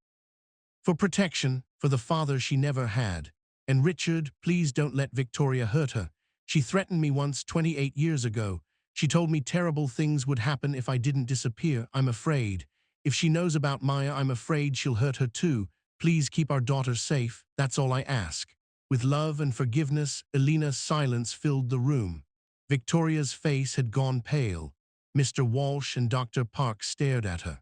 For protection, for the father she never had. And Richard, please don't let Victoria hurt her. She threatened me once 28 years ago. She told me terrible things would happen if I didn't disappear. I'm afraid. If she knows about Maya, I'm afraid she'll hurt her too. Please keep our daughter safe. That's all I ask." With love and forgiveness, Elena's silence filled the room. Victoria's face had gone pale. Mr. Walsh and Dr. Park stared at her.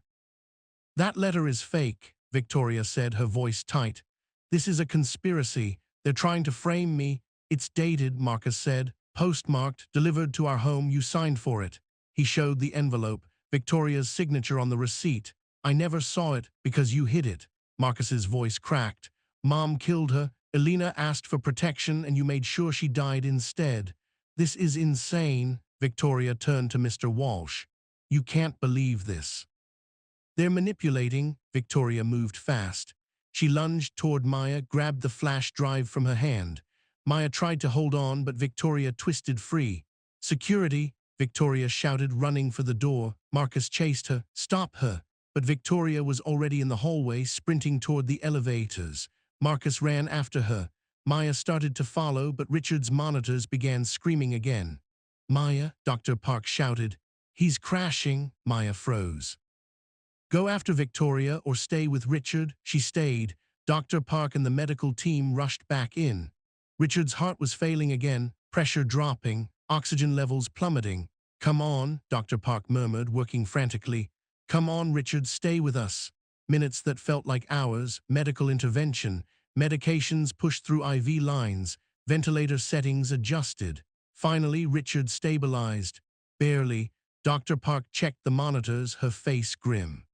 "That letter is fake," Victoria said, her voice tight. "This is a conspiracy. They're trying to frame me." "It's dated," Marcus said. "Postmarked, delivered to our home. You signed for it." He showed the envelope, Victoria's signature on the receipt. "I never saw it because you hid it." Marcus's voice cracked. "Mom killed her. Elena asked for protection and you made sure she died instead." "This is insane." Victoria turned to Mr. Walsh. "You can't believe this." "They're manipulating." Victoria moved fast. She lunged toward Maya, grabbed the flash drive from her hand. Maya tried to hold on, but Victoria twisted free. "Security!" Victoria shouted, running for the door. Marcus chased her. "Stop her!" But Victoria was already in the hallway, sprinting toward the elevators. Marcus ran after her. Maya started to follow, but Richard's monitors began screaming again. "Maya!" Dr. Park shouted. "He's crashing!" Maya froze. "Go after Victoria or stay with Richard." She stayed. Dr. Park and the medical team rushed back in. Richard's heart was failing again. pressure dropping, oxygen levels plummeting. "Come on," Dr. Park murmured, working frantically. "Come on, Richard, stay with us." Minutes that felt like hours, medical intervention, medications pushed through IV lines, ventilator settings adjusted. Finally, Richard stabilized. Barely. Dr. Park checked the monitors, her face grim.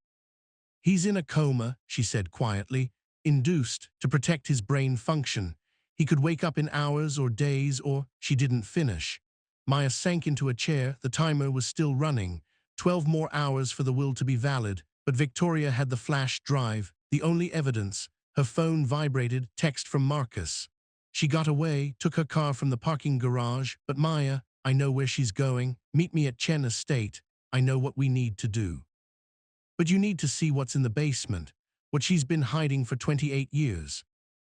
"He's in a coma," she said quietly, "induced to protect his brain function. He could wake up in hours or days or—" She didn't finish. Maya sank into a chair. The timer was still running. 12 more hours for the will to be valid. But Victoria had the flash drive, the only evidence. Her phone vibrated, text from Marcus. She got away, took her car from the parking garage. "But Maya, I know where she's going. Meet me at Chen Estate. I know what we need to do. But you need to see what's in the basement, what she's been hiding for 28 years.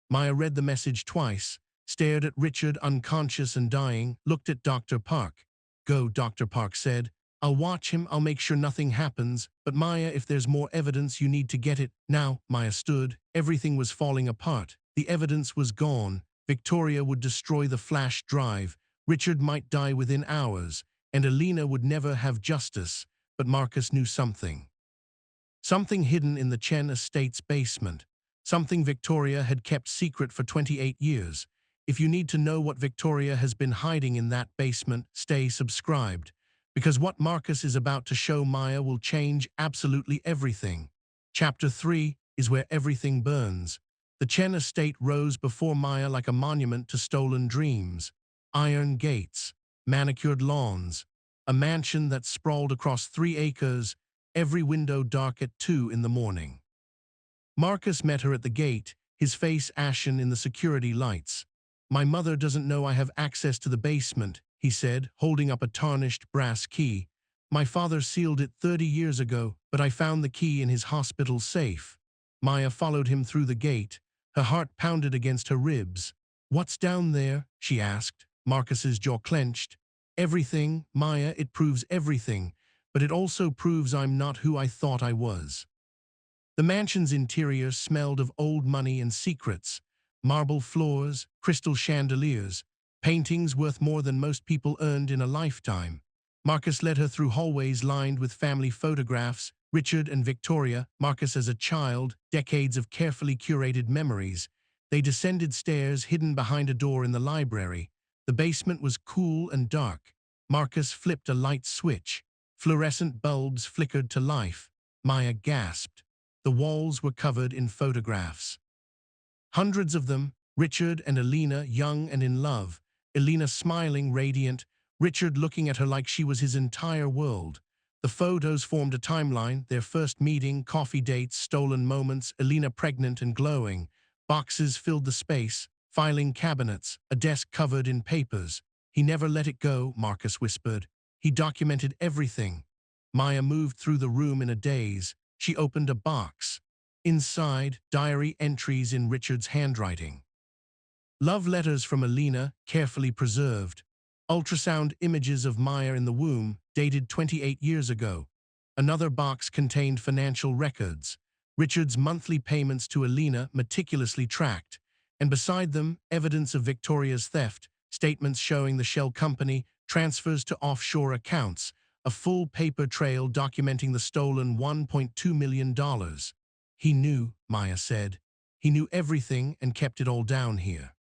Maya read the message twice, stared at Richard unconscious and dying, looked at Dr. Park. "Go," Dr. Park said. "I'll watch him, I'll make sure nothing happens. But Maya, if there's more evidence, you need to get it now." Maya stood. Everything was falling apart. The evidence was gone. Victoria would destroy the flash drive. Richard might die within hours. And Alina would never have justice. But Marcus knew something. Something hidden in the Chen Estate's basement. Something Victoria had kept secret for 28 years. If you need to know what Victoria has been hiding in that basement, stay subscribed. Because what Marcus is about to show Maya will change absolutely everything. Chapter 3 is where everything burns. The Chen Estate rose before Maya like a monument to stolen dreams. Iron gates, manicured lawns, a mansion that sprawled across 3 acres, every window dark at 2 in the morning. Marcus met her at the gate, his face ashen in the security lights. "My mother doesn't know I have access to the basement," he said, holding up a tarnished brass key. "My father sealed it 30 years ago, but I found the key in his hospital safe." Maya followed him through the gate. Her heart pounded against her ribs. "What's down there?" she asked. Marcus's jaw clenched. "Everything, Maya, it proves everything. But it also proves I'm not who I thought I was." The mansion's interior smelled of old money and secrets. Marble floors, crystal chandeliers, paintings worth more than most people earned in a lifetime. Marcus led her through hallways lined with family photographs, Richard and Victoria, Marcus as a child, decades of carefully curated memories. They descended stairs hidden behind a door in the library. The basement was cool and dark. Marcus flipped a light switch. Fluorescent bulbs flickered to life. Maya gasped. The walls were covered in photographs. Hundreds of them, Richard and Alina young and in love, Alina smiling, radiant, Richard looking at her like she was his entire world. The photos formed a timeline, their first meeting, coffee dates, stolen moments, Alina pregnant and glowing. Boxes filled the space, filing cabinets, a desk covered in papers. "He never let it go," Marcus whispered. "He documented everything." Maya moved through the room in a daze. She opened a box. Inside, diary entries in Richard's handwriting. Love letters from Alina, carefully preserved. Ultrasound images of Maya in the womb, dated 28 years ago. Another box contained financial records. Richard's monthly payments to Alina, meticulously tracked. And beside them, evidence of Victoria's theft, statements showing the shell company, transfers to offshore accounts, a full paper trail documenting the stolen $1.2 million. "He knew," Maya said. "He knew everything and kept it all down here."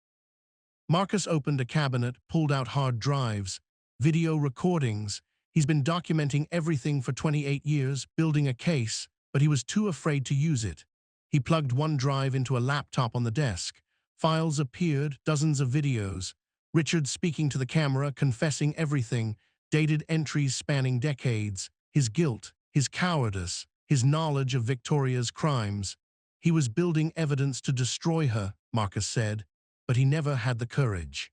Marcus opened a cabinet, pulled out hard drives, video recordings. He's been documenting everything for 28 years, building a case, but he was too afraid to use it. He plugged one drive into a laptop on the desk. Files appeared, dozens of videos. Richard speaking to the camera, confessing everything, dated entries spanning decades, his guilt, his cowardice, his knowledge of Victoria's crimes. He was building evidence to destroy her, Marcus said, but he never had the courage.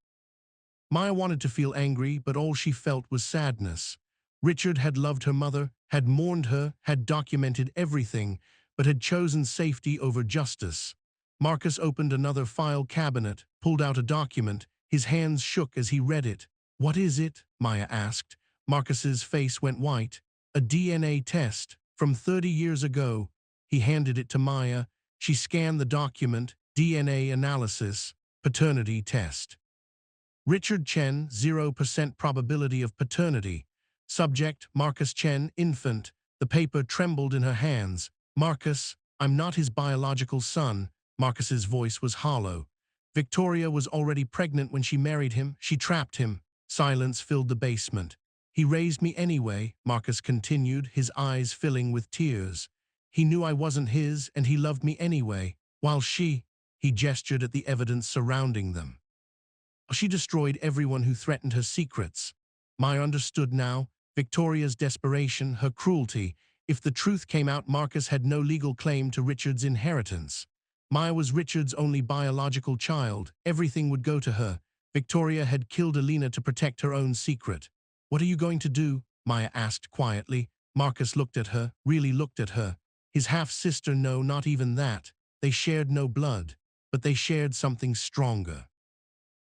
Maya wanted to feel angry, but all she felt was sadness. Richard had loved her mother, had mourned her, had documented everything, but had chosen safety over justice. Marcus opened another file cabinet, pulled out a document. His hands shook as he read it. "What is it?" Maya asked. Marcus's face went white. "A DNA test from 30 years ago." He handed it to Maya. She scanned the document. "DNA analysis, paternity test." Richard Chen, 0% probability of paternity. Subject, Marcus Chen, infant. The paper trembled in her hands. Marcus, I'm not his biological son. Marcus's voice was hollow. Victoria was already pregnant when she married him. She trapped him. Silence filled the basement. He raised me anyway, Marcus continued, his eyes filling with tears. He knew I wasn't his, and he loved me anyway, while he gestured at the evidence surrounding them. She destroyed everyone who threatened her secrets. Maya understood now, Victoria's desperation, her cruelty. If the truth came out, Marcus had no legal claim to Richard's inheritance. Maya was Richard's only biological child. Everything would go to her. Victoria had killed Alina to protect her own secret. What are you going to do? Maya asked quietly. Marcus looked at her, really looked at her. His half-sister, no, not even that. They shared no blood, but they shared something stronger.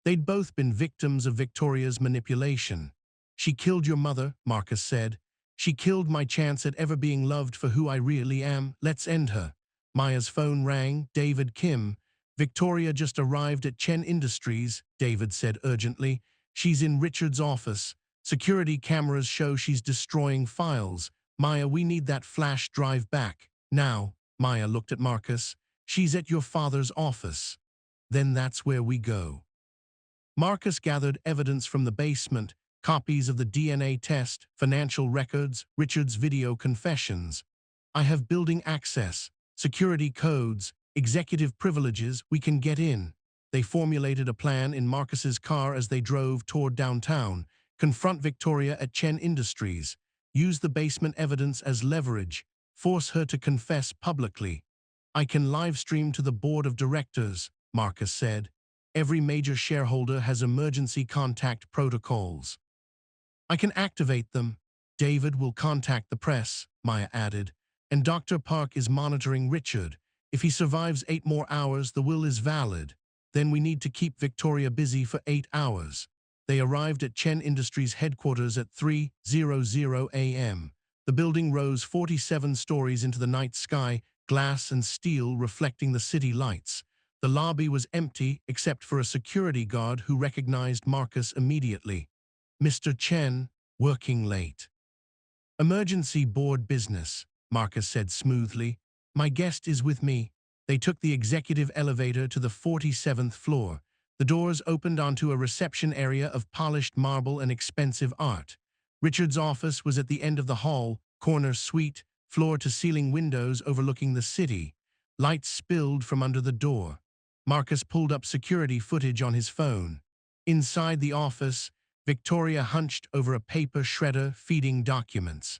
They'd both been victims of Victoria's manipulation. She killed your mother, Marcus said. She killed my chance at ever being loved for who I really am. Let's end her. Maya's phone rang. David Kim. Victoria just arrived at Chen Industries, David said urgently. She's in Richard's office. Security cameras show she's destroying files. Maya, we need that flash drive back. Now, Maya looked at Marcus. She's at your father's office. Then that's where we go. Marcus gathered evidence from the basement, copies of the DNA test, financial records, Richard's video confessions. I have building access, security codes, executive privileges, we can get in. They formulated a plan in Marcus's car as they drove toward downtown, confront Victoria at Chen Industries, use the basement evidence as leverage, force her to confess publicly. I can live stream to the board of directors, Marcus said. Every major shareholder has emergency contact protocols. I can activate them. David will contact the press, Maya added, and Dr. Park is monitoring Richard. If he survives 8 more hours, the will is valid. Then we need to keep Victoria busy for 8 hours. They arrived at Chen Industries headquarters at 3:00 a.m. The building rose 47 stories into the night sky, glass and steel reflecting the city lights. The lobby was empty except for a security guard who recognized Marcus immediately. Mr. Chen, working late. Emergency board business, Marcus said smoothly. My guest is with me. They took the executive elevator to the 47th floor. The doors opened onto a reception area of polished marble and expensive art. Richard's office was at the end of the hall, corner suite, floor-to-ceiling windows overlooking the city. Lights spilled from under the door. Marcus pulled up security footage on his phone. Inside the office, Victoria hunched over a paper shredder feeding documents.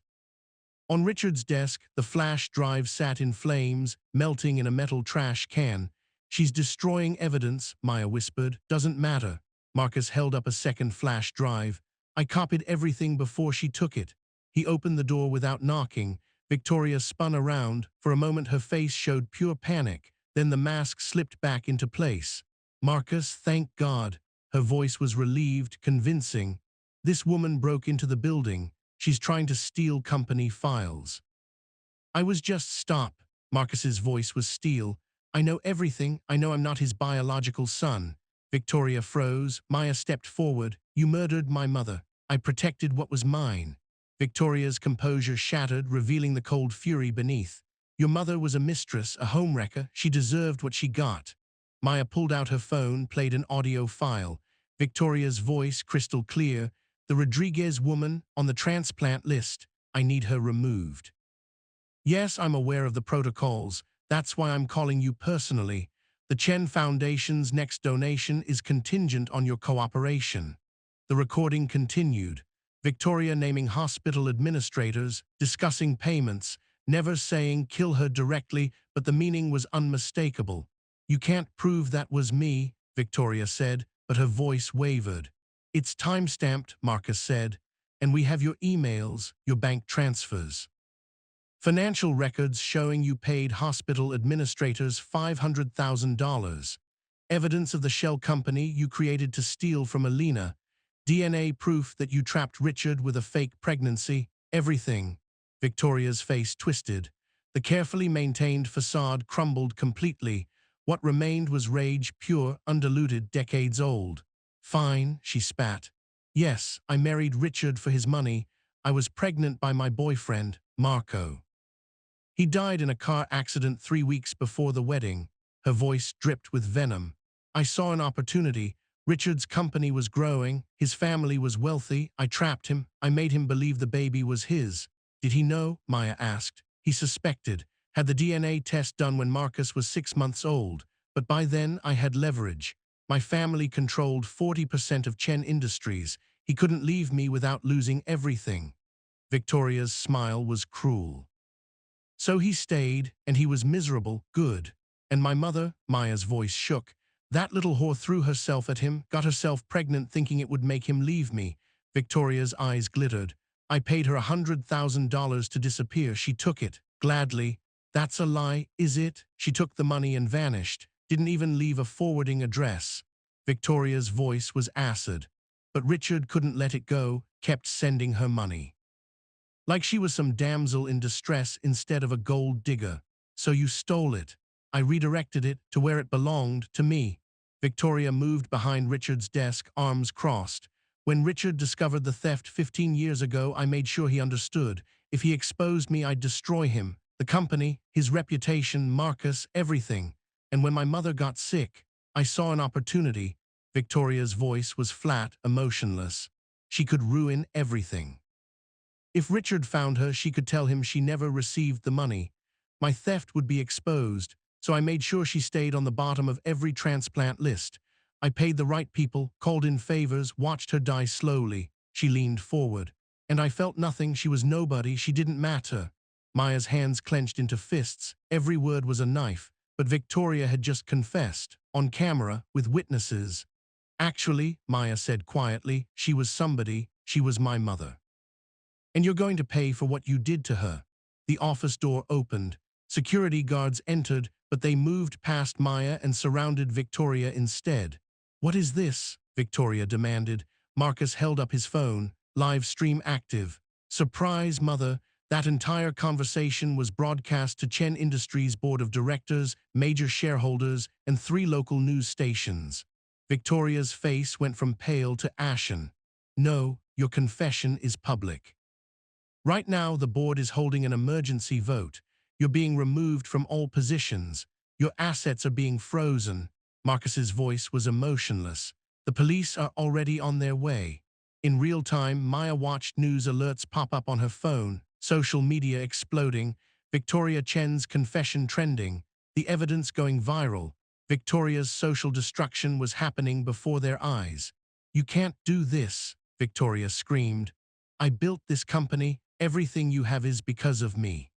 On Richard's desk, the flash drive sat in flames, melting in a metal trash can. She's destroying evidence, Maya whispered. Doesn't matter. Marcus held up a second flash drive. I copied everything before she took it. He opened the door without knocking. Victoria spun around. For a moment her face showed pure panic. Then the mask slipped back into place. Marcus, thank God. Her voice was relieved, convincing. This woman broke into the building. She's trying to steal company files. I was just stop. Marcus's voice was steel. I know everything. I know I'm not his biological son. Victoria froze. Maya stepped forward. You murdered my mother. I protected what was mine. Victoria's composure shattered, revealing the cold fury beneath. Your mother was a mistress, a homewrecker. She deserved what she got. Maya pulled out her phone, played an audio file. Victoria's voice, crystal clear. The Rodriguez woman on the transplant list. I need her removed. Yes, I'm aware of the protocols. That's why I'm calling you personally. The Chen Foundation's next donation is contingent on your cooperation. The recording continued. Victoria naming hospital administrators, discussing payments, never saying kill her directly, but the meaning was unmistakable. You can't prove that was me, Victoria said, but her voice wavered. It's time-stamped, Marcus said, and we have your emails, your bank transfers. Financial records showing you paid hospital administrators $500,000. Evidence of the shell company you created to steal from Alina. DNA proof that you trapped Richard with a fake pregnancy. Everything. Victoria's face twisted. The carefully maintained facade crumbled completely. What remained was rage, pure, undiluted, decades old. Fine, she spat. Yes, I married Richard for his money. I was pregnant by my boyfriend, Marco. He died in a car accident 3 weeks before the wedding. Her voice dripped with venom. I saw an opportunity. Richard's company was growing. His family was wealthy. I trapped him. I made him believe the baby was his. Did he know? Maya asked. He suspected. Had the DNA test done when Marcus was 6 months old. But by then I had leverage. My family controlled 40% of Chen Industries. He couldn't leave me without losing everything. Victoria's smile was cruel. So he stayed, and he was miserable. Good. And my mother, Maya's voice shook. That little whore threw herself at him, got herself pregnant thinking it would make him leave me. Victoria's eyes glittered. I paid her $100,000 to disappear. She took it, gladly. That's a lie, is it? She took the money and vanished. Didn't even leave a forwarding address. Victoria's voice was acid. But Richard couldn't let it go, kept sending her money. Like she was some damsel in distress instead of a gold digger. So you stole it. I redirected it to where it belonged, to me. Victoria moved behind Richard's desk, arms crossed. When Richard discovered the theft 15 years ago, I made sure he understood. If he exposed me, I'd destroy him. The company, his reputation, Marcus, everything. And when my mother got sick, I saw an opportunity. Victoria's voice was flat, emotionless. She could ruin everything. If Richard found her, she could tell him she never received the money. My theft would be exposed, so I made sure she stayed on the bottom of every transplant list. I paid the right people, called in favors, watched her die slowly. She leaned forward. And I felt nothing. She was nobody. She didn't matter. Maya's hands clenched into fists. Every word was a knife. But Victoria had just confessed, on camera, with witnesses. Actually, Maya said quietly, she was somebody. She was my mother. And you're going to pay for what you did to her. The office door opened. Security guards entered, but they moved past Maya and surrounded Victoria instead. What is this? Victoria demanded. Marcus held up his phone, live stream active. Surprise, mother. That entire conversation was broadcast to Chen Industries' board of directors, major shareholders, and 3 local news stations. Victoria's face went from pale to ashen. No, your confession is public. Right now, the board is holding an emergency vote. You're being removed from all positions. Your assets are being frozen. Marcus's voice was emotionless. The police are already on their way. In real time, Maya watched news alerts pop up on her phone, social media exploding, Victoria Chen's confession trending, the evidence going viral. Victoria's social destruction was happening before their eyes. You can't do this, Victoria screamed. I built this company. Everything you have is because of me.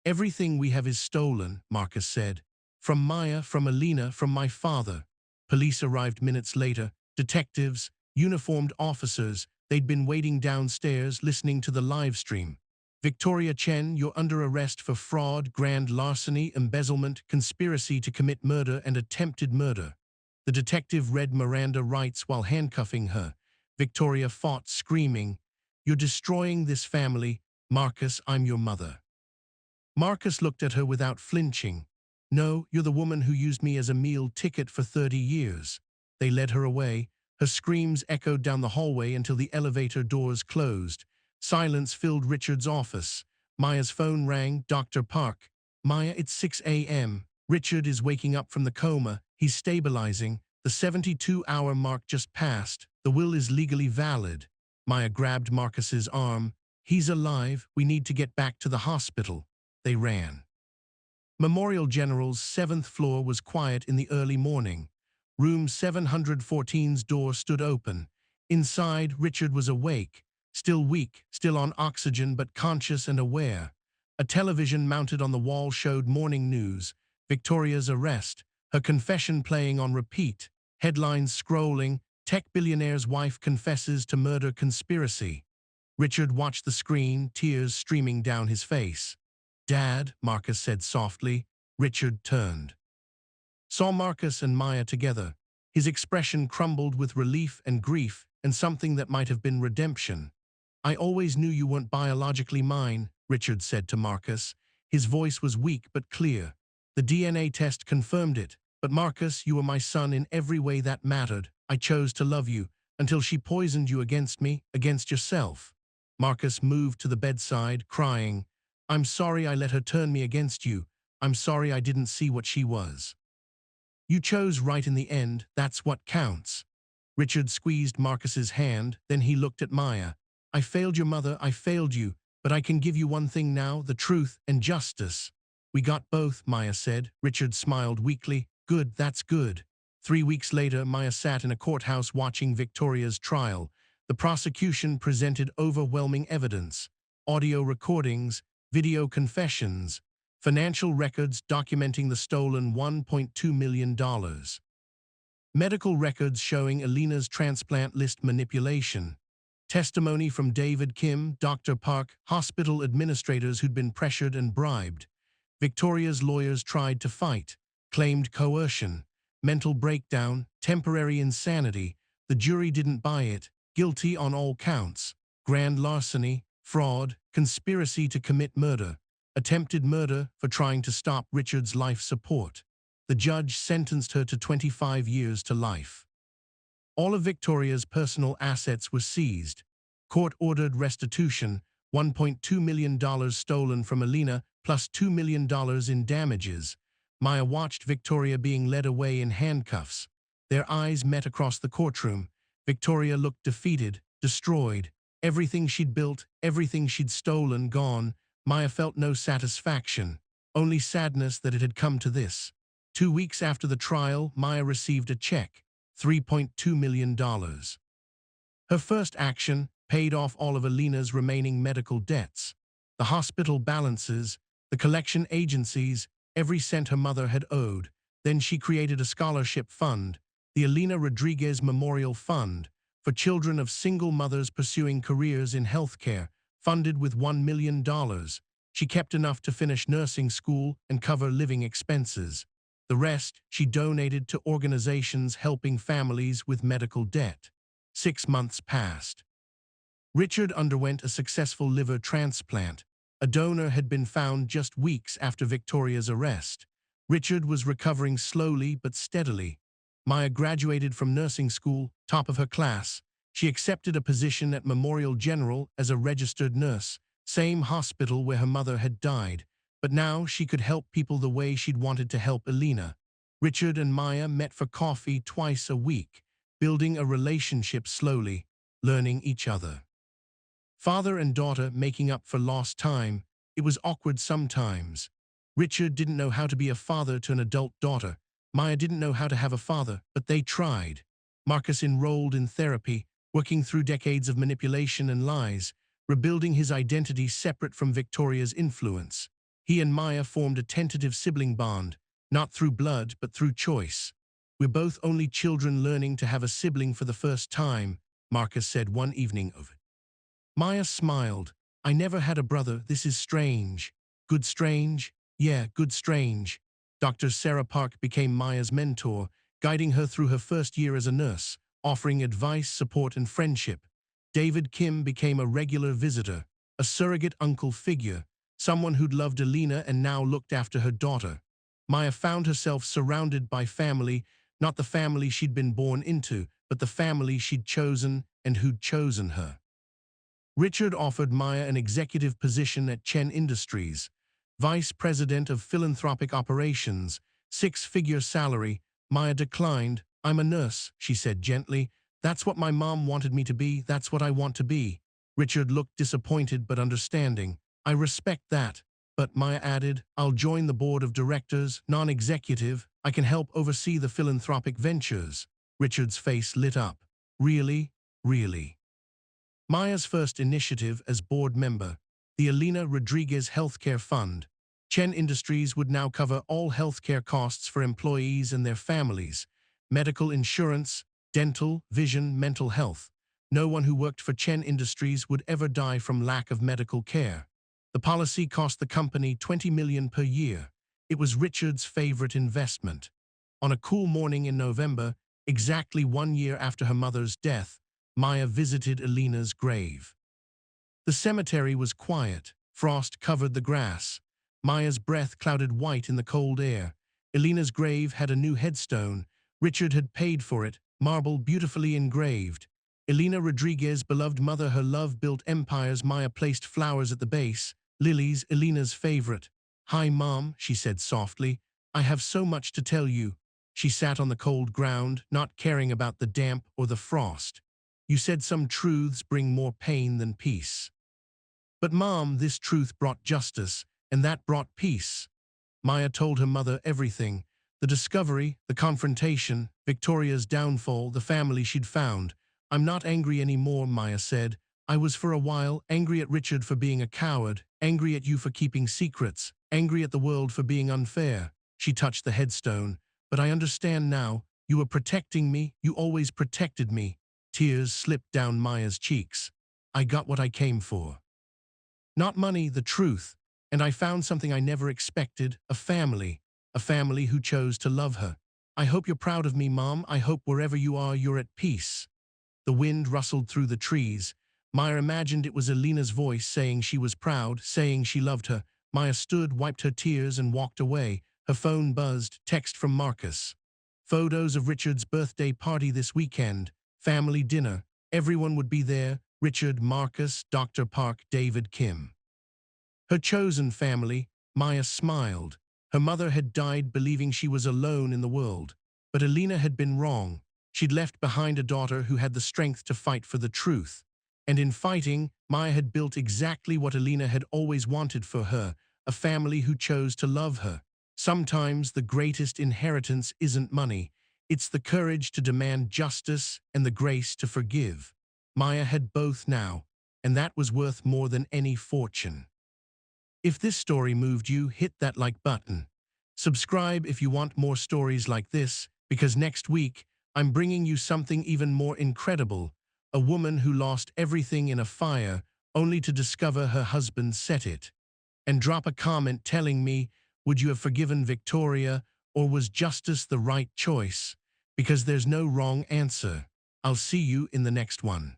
Everything we have is stolen, Marcus said. From Maya, from Alina, from my father. Police arrived minutes later. Detectives, uniformed officers. They'd been waiting downstairs, listening to the live stream. Victoria Chen, you're under arrest for fraud, grand larceny, embezzlement, conspiracy to commit murder, and attempted murder. The detective read Miranda rights while handcuffing her. Victoria fought, screaming, You're destroying this family. Marcus, I'm your mother. Marcus looked at her without flinching. No, you're the woman who used me as a meal ticket for 30 years. They led her away. Her screams echoed down the hallway until the elevator doors closed. Silence filled Richard's office. Maya's phone rang. Dr. Park. Maya, it's 6 a.m. Richard is waking up from the coma. He's stabilizing. The 72-hour mark just passed. The will is legally valid. Maya grabbed Marcus's arm. He's alive. We need to get back to the hospital. They ran. Memorial General's 7th floor was quiet in the early morning. Room 714's door stood open. Inside, Richard was awake, still weak, still on oxygen but conscious and aware. A television mounted on the wall showed morning news, Victoria's arrest, her confession playing on repeat, headlines scrolling, tech billionaire's wife confesses to murder conspiracy. Richard watched the screen, tears streaming down his face. Dad, Marcus said softly. Richard turned. Saw Marcus and Maya together. His expression crumbled with relief and grief and something that might have been redemption. I always knew you weren't biologically mine, Richard said to Marcus. His voice was weak but clear. The DNA test confirmed it. But Marcus, you were my son in every way that mattered. I chose to love you, until she poisoned you against me, against yourself. Marcus moved to the bedside, crying, I'm sorry I let her turn me against you. I'm sorry I didn't see what she was. You chose right in the end, that's what counts. Richard squeezed Marcus's hand, then he looked at Maya. I failed your mother, I failed you, but I can give you one thing now, the truth and justice. We got both, Maya said. Richard smiled weakly. Good, that's good. 3 weeks later, Maya sat in a courthouse watching Victoria's trial. The prosecution presented overwhelming evidence. Audio recordings, video confessions, financial records documenting the stolen $1.2 million. Medical records showing Alina's transplant list manipulation. Testimony from David Kim, Dr. Park, hospital administrators who'd been pressured and bribed. Victoria's lawyers tried to fight, claimed coercion, mental breakdown, temporary insanity. The jury didn't buy it, guilty on all counts. Grand larceny, fraud, conspiracy to commit murder, attempted murder for trying to stop Richard's life support. The judge sentenced her to 25 years to life. All of Victoria's personal assets were seized. Court ordered restitution, $1.2 million stolen from Alina, plus $2 million in damages. Maya watched Victoria being led away in handcuffs. Their eyes met across the courtroom. Victoria looked defeated, destroyed. Everything she'd built, everything she'd stolen, gone. Maya felt no satisfaction, only sadness that it had come to this. 2 weeks after the trial, Maya received a check, $3.2 million. Her first action, paid off all of Alina's remaining medical debts. The hospital balances, the collection agencies, every cent her mother had owed. Then she created a scholarship fund, the Alina Rodriguez Memorial Fund, for children of single mothers pursuing careers in healthcare, funded with $1 million. She kept enough to finish nursing school and cover living expenses. The rest she donated to organizations helping families with medical debt. 6 months passed. Richard underwent a successful liver transplant. A donor had been found just weeks after Victoria's arrest. Richard was recovering slowly but steadily. Maya graduated from nursing school, top of her class. She accepted a position at Memorial General as a registered nurse, same hospital where her mother had died. But now she could help people the way she'd wanted to help Alina. Richard and Maya met for coffee twice a week, building a relationship slowly, learning each other. Father and daughter making up for lost time. It was awkward sometimes. Richard didn't know how to be a father to an adult daughter. Maya didn't know how to have a father, but they tried. Marcus enrolled in therapy, working through decades of manipulation and lies, rebuilding his identity separate from Victoria's influence. He and Maya formed a tentative sibling bond, not through blood, but through choice. We're both only children learning to have a sibling for the first time, Marcus said one evening of it. Maya smiled. I never had a brother, this is strange. Good strange? Yeah, good strange. Dr. Sarah Park became Maya's mentor, guiding her through her first year as a nurse, offering advice, support, and friendship. David Kim became a regular visitor, a surrogate uncle figure, someone who'd loved Alina and now looked after her daughter. Maya found herself surrounded by family, not the family she'd been born into, but the family she'd chosen and who'd chosen her. Richard offered Maya an executive position at Chen Industries, vice president of philanthropic operations, 6-figure salary. Maya declined. I'm a nurse, she said gently. That's what my mom wanted me to be, that's what I want to be. Richard looked disappointed but understanding. I respect that. But Maya added, I'll join the board of directors, non-executive. I can help oversee the philanthropic ventures. Richard's face lit up. Really? Really? Maya's first initiative as board member, the Alina Rodriguez Healthcare Fund. Chen Industries would now cover all healthcare costs for employees and their families, medical insurance, dental, vision, mental health. No one who worked for Chen Industries would ever die from lack of medical care. The policy cost the company $20 million per year. It was Richard's favorite investment. On a cool morning in November, exactly 1 year after her mother's death, Maya visited Alina's grave. The cemetery was quiet. Frost covered the grass. Maya's breath clouded white in the cold air. Alina's grave had a new headstone. Richard had paid for it, marble beautifully engraved. Elena Rodriguez, beloved mother, her love built empires. Maya placed flowers at the base, lilies, Elena's favorite. "Hi, Mom," she said softly. "I have so much to tell you." She sat on the cold ground, not caring about the damp or the frost. "You said some truths bring more pain than peace." "But Mom, this truth brought justice, and that brought peace." Maya told her mother everything. The discovery, the confrontation, Victoria's downfall, the family she'd found. "I'm not angry anymore," Maya said. "I was for a while, angry at Richard for being a coward, angry at you for keeping secrets, angry at the world for being unfair." She touched the headstone. "But I understand now. You were protecting me. You always protected me." Tears slipped down Maya's cheeks. "I got what I came for. Not money, the truth. And I found something I never expected, a family who chose to love her. I hope you're proud of me, Mom. I hope wherever you are, you're at peace." The wind rustled through the trees. Maya imagined it was Elena's voice saying she was proud, saying she loved her. Maya stood, wiped her tears, and walked away. Her phone buzzed, text from Marcus. Photos of Richard's birthday party this weekend. Family dinner. Everyone would be there. Richard, Marcus, Dr. Park, David, Kim. Her chosen family. Maya smiled. Her mother had died believing she was alone in the world. But Elena had been wrong. She'd left behind a daughter who had the strength to fight for the truth. And in fighting, Maya had built exactly what Elena had always wanted for her, a family who chose to love her. Sometimes the greatest inheritance isn't money. It's the courage to demand justice and the grace to forgive. Maya had both now, and that was worth more than any fortune. If this story moved you, hit that like button. Subscribe if you want more stories like this, because next week, I'm bringing you something even more incredible. A woman who lost everything in a fire, only to discover her husband set it. And drop a comment telling me, would you have forgiven Victoria, or was justice the right choice? Because there's no wrong answer. I'll see you in the next one.